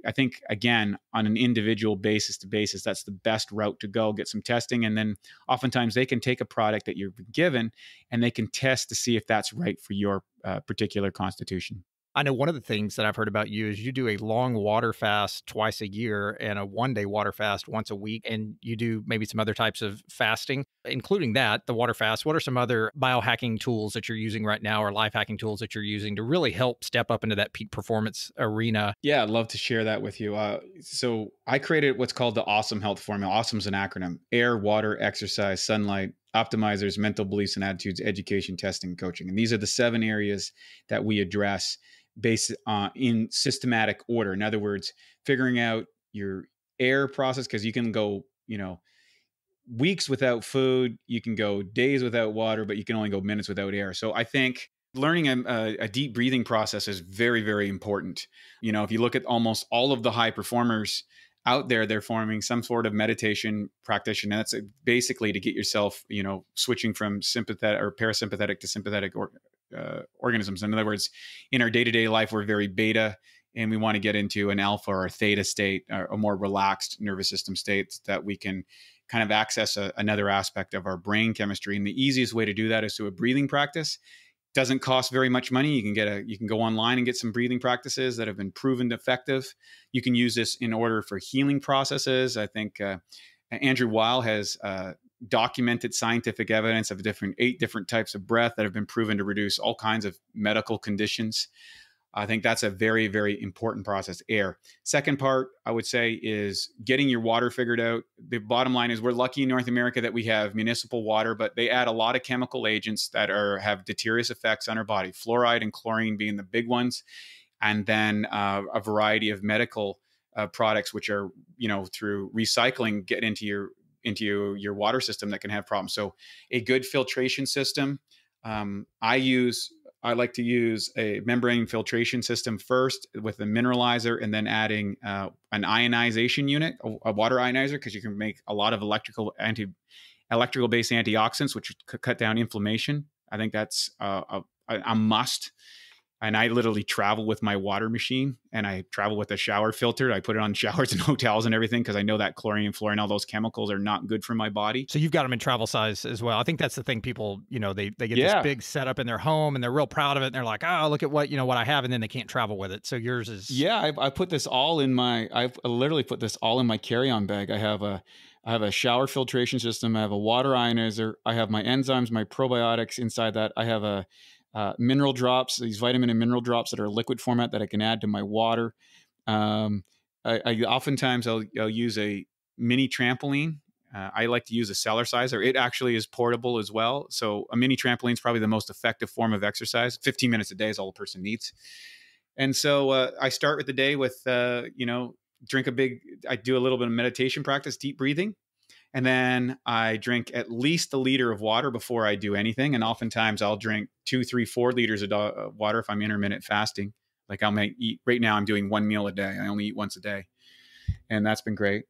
Speaker 4: again, on an individual basis to basis, that's the best route to go. Get some testing. And then oftentimes they can take a product that you've been given and they can test to see if that's right for your particular constitution.
Speaker 1: I know one of the things that I've heard about you is you do a long water fast twice a year and a 1-day water fast once a week. And you do maybe some other types of fasting, including that, the water fast. What are some other biohacking tools that you're using right now or life hacking tools that you're using to really help step up into that peak performance arena?
Speaker 4: Yeah, I'd love to share that with you. So I created what's called the Awesome Health Formula. Awesome is an acronym: air, water, exercise, sunlight, optimizers, mental beliefs and attitudes, education, testing, coaching. And these are the 7 areas that we address based in systematic order. In other words, figuring out your air process, because you can go, weeks without food, you can go days without water, but you can only go minutes without air. So I think learning a deep breathing process is very, very important. If you look at almost all of the high performers out there, they're forming some sort of meditation practitioner. And that's basically to get yourself, switching from sympathetic or parasympathetic to sympathetic organisms. In other words, in our day-to-day life, we're very beta, and we want to get into an alpha or a theta state, a more relaxed nervous system state that we can kind of access another aspect of our brain chemistry. And the easiest way to do that is through a breathing practice. Doesn't cost very much money. You can go online and get some breathing practices that have been proven effective. You can use this in order for healing processes. I think Andrew Weil has documented scientific evidence of 8 different types of breath that have been proven to reduce all kinds of medical conditions. I think that's a very, very important process, air. Second part, I would say, is getting your water figured out. The bottom line is we're lucky in North America that we have municipal water, but they add a lot of chemical agents that have deleterious effects on our body, fluoride and chlorine being the big ones, and then a variety of medical products, which are, through recycling, get into your water system that can have problems. So a good filtration system. I like to use a membrane filtration system first with a mineralizer, and then adding an ionization unit, a water ionizer, because you can make a lot of electrical-based antioxidants, which cut down inflammation. I think that's a must. And I literally travel with my water machine, and I travel with a shower filter. I put it on showers and hotels and everything, because I know that chlorine and fluorine, all those chemicals, are not good for my body.
Speaker 1: So you've got them in Travelsize as well. I think that's the thing. People, they get this big setup in their home and they're real proud of it. And they're like, oh, look at what I have. And then they can't travel with it. So yours is.
Speaker 4: Yeah. I put this all I've literally put this all in my carry-on bag. I have a shower filtration system. I have a water ionizer. I have my enzymes, my probiotics inside that. I have mineral drops, these vitamin and mineral drops that are liquid format that I can add to my water. I oftentimes I'll use a mini trampoline. I like to use a cellar sizer. It actually is portable as well. So a mini trampoline is probably the most effective form of exercise. 15 minutes a day is all a person needs. And so I start with the day with, I do a little bit of meditation practice, deep breathing. And then I drink at least a liter of water before I do anything. And oftentimes I'll drink 2, 3, 4 liters of water if I'm intermittent fasting. Like I might eat, right now I'm doing 1 meal a day. I only eat once a day. And that's been great.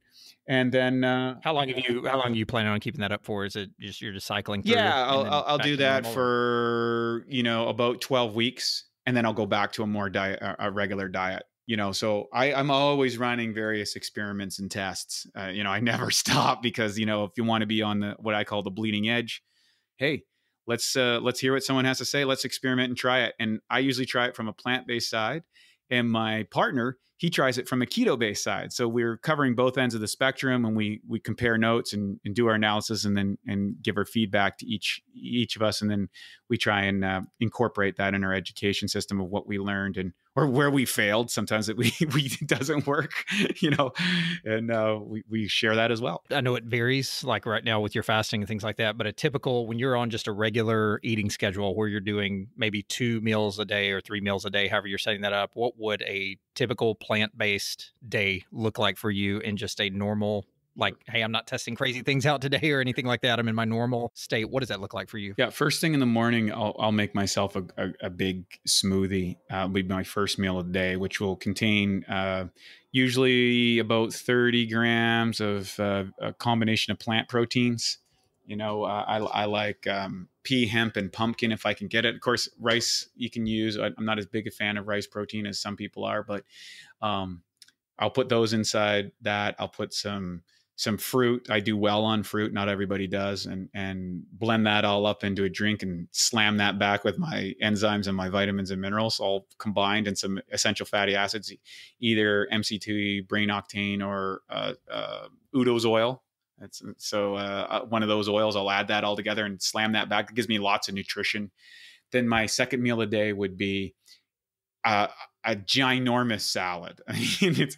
Speaker 4: And then
Speaker 1: how long are you planning on keeping that up for? Is it just you're just cycling through?
Speaker 4: Yeah, I'll do that for, about 12 weeks. And then I'll go back to a regular diet. So I'm always running various experiments and tests. I never stop because, if you want to be on what I call the bleeding edge, hey, let's hear what someone has to say. Let's experiment and try it. And I usually try it from a plant-based side, and my partner, he tries it from a keto-based side. So we're covering both ends of the spectrum, and we compare notes and do our analysis, and give our feedback to each of us. And then we try and incorporate that in our education system of what we learned or where we failed. Sometimes it doesn't work, and we share that as well.
Speaker 1: I know it varies, like right now with your fasting and things like that, but when you're on just a regular eating schedule where you're doing maybe 2 meals a day or 3 meals a day, however you're setting that up, what would a typical plant-based day look like for you in just a normal, like, hey, I'm not testing crazy things out today or anything like that. I'm in my normal state. What does that look like for you?
Speaker 4: Yeah. First thing in the morning, I'll make myself a big smoothie. It'll be my first meal of the day, which will contain usually about 30 grams of a combination of plant proteins. I like pea, hemp, and pumpkin if I can get it. Of course, rice you can use. I'm not as big a fan of rice protein as some people are, but I'll put those inside that. I'll put some some fruit. I do well on fruit. Not everybody does. And blend that all up into a drink and slam that back with my enzymes and my vitamins and minerals all combined, and some essential fatty acids, either MCT, brain octane, or Udo's oil. One of those oils, I'll add that all together and slam that back. It gives me lots of nutrition. Then my second meal a day would be a ginormous salad. I mean,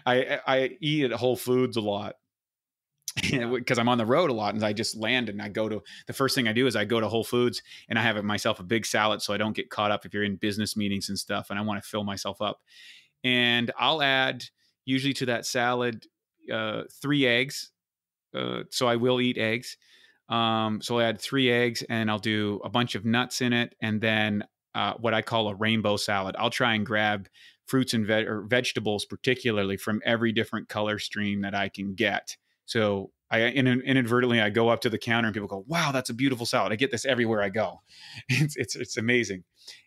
Speaker 4: I eat at Whole Foods a lot because I'm on the road a lot, and I just land and the first thing I do is I go to Whole Foods and I have myself a big salad, so I don't get caught up if you're in business meetings and stuff, and I want to fill myself up. And I'll add usually to that salad 3 eggs. So I will eat eggs. So I add 3 eggs, and I'll do a bunch of nuts in it, and then what I call a rainbow salad. I'll try and grab fruits and vegetables, particularly from every different color stream that I can get. So inadvertently, I go up to the counter and people go, "Wow, that's a beautiful salad." I get this everywhere I go. It's amazing.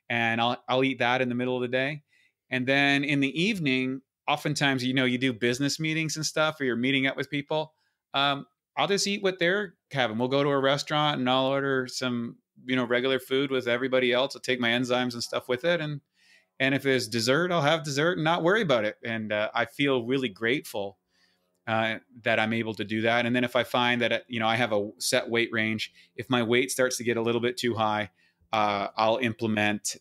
Speaker 4: And I'll eat that in the middle of the day. And then in the evening, oftentimes, you do business meetings and stuff, or you're meeting up with people. I'll just eat what they're having. We'll go to a restaurant and I'll order some, regular food with everybody else. I'll take my enzymes and stuff with it. And if there's dessert, I'll have dessert and not worry about it. And I feel really grateful that I'm able to do that. And then if I find that, I have a set weight range, if my weight starts to get a little bit too high, I'll implement,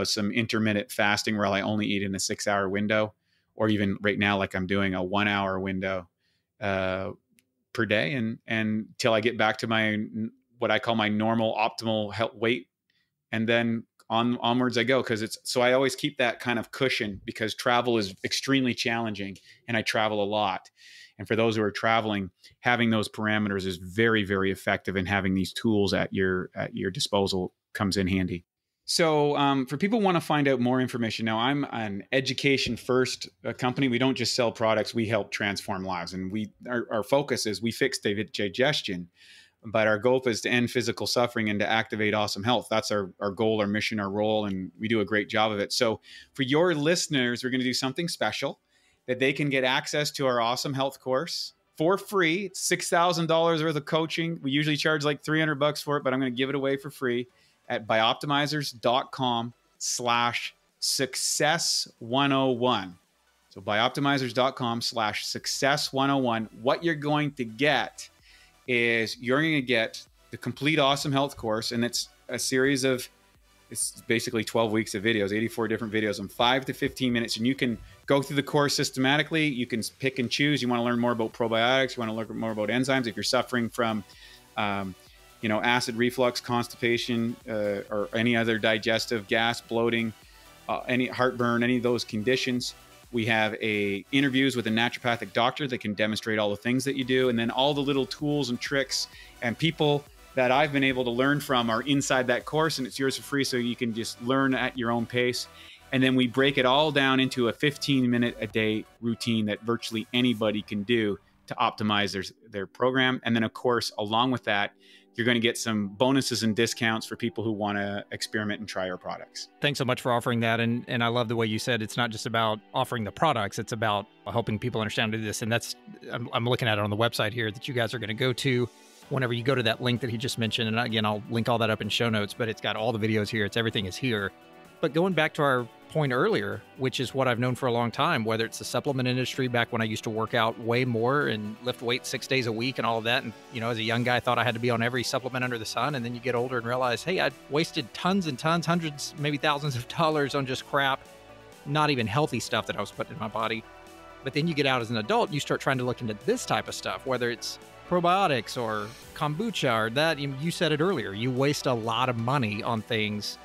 Speaker 4: some intermittent fasting where I only eat in a 6-hour window, or even right now, like I'm doing a 1-hour window per day, and till I get back to what I call my normal optimal health weight. And then onwards I go, so I always keep that kind of cushion, because travel is extremely challenging and I travel a lot. And for those who are traveling, having those parameters is very, very effective, and having these tools at your disposal comes in handy. So for people who want to find out more information, now I'm an education first company. We don't just sell products, we help transform lives. And our focus is we fix digestion, but our goal is to end physical suffering and to activate awesome health. That's our goal, our mission, our role, and we do a great job of it. So for your listeners, we're going to do something special that they can get access to our awesome health course for free. It's $6,000 worth of coaching. We usually charge like $300 for it, but I'm going to give it away for free at bioptimizers.com/success101. So bioptimizers.com/success101. What you're going to get is you're going to get the complete awesome health course. And it's a series of, it's basically 12 weeks of videos, 84 different videos in 5 to 15 minutes. And you can go through the course systematically. You can pick and choose. You want to learn more about probiotics. You want to learn more about enzymes. If you're suffering from, acid reflux, constipation, or any other digestive, gas, bloating, any heartburn, any of those conditions, we have interviews with a naturopathic doctor that can demonstrate all the things that you do. And then all the little tools and tricks and people that I've been able to learn from are inside that course, and it's yours for free. So you can just learn at your own pace. And then we break it all down into a 15-minute a day routine that virtually anybody can do to optimize their program. And then of course, along with that, you're going to get some bonuses and discounts for people who want to experiment and try our products.
Speaker 1: Thanks so much for offering that. And I love the way you said it's not just about offering the products, it's about helping people understand how to do this. And I'm looking at it on the website here that you guys are going to go to whenever you go to that link that he just mentioned. And again, I'll link all that up in show notes, but it's got all the videos here. Everything is here. But going back to our point earlier, which is what I've known for a long time, whether it's the supplement industry, back when I used to work out way more and lift weights 6 days a week and all of that. And, as a young guy, I thought I had to be on every supplement under the sun. And then you get older and realize, hey, I'd wasted tons and tons, hundreds, maybe thousands of dollars on just crap, not even healthy stuff that I was putting in my body. But then you get out as an adult, and you start trying to look into this type of stuff, whether it's probiotics or kombucha or that. You said it earlier, you waste a lot of money on things.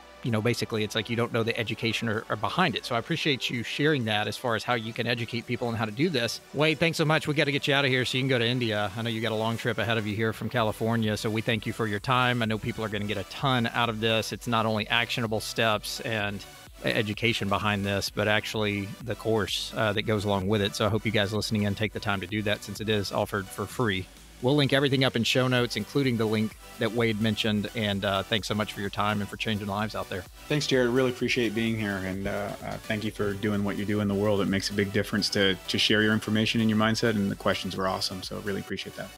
Speaker 1: Basically it's like you don't know the education or behind it. So I appreciate you sharing that as far as how you can educate people on how to do this. Wade, thanks so much. We got to get you out of here so you can go to India. I know you got a long trip ahead of you here from California. So we thank you for your time. I know people are going to get a ton out of this. It's not only actionable steps and education behind this, but actually the course that goes along with it. So I hope you guys listening in take the time to do that, since it is offered for free. We'll link everything up in show notes, including the link that Wade mentioned. And thanks so much for your time and for changing lives out there.
Speaker 4: Thanks, Jarrod. Really appreciate being here. And thank you for doing what you do in the world. It makes a big difference to share your information and your mindset. And the questions were awesome. So really appreciate that.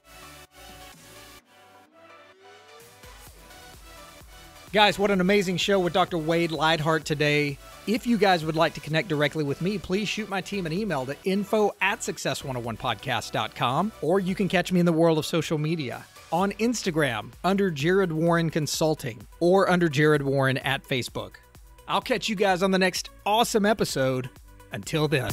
Speaker 1: Guys, what an amazing show with Dr. Wade Lightheart today. If you guys would like to connect directly with me, please shoot my team an email to info@success101podcast.com, or you can catch me in the world of social media on Instagram under Jarrod Warren Consulting or under Jarrod Warren at Facebook. I'll catch you guys on the next awesome episode. Until then.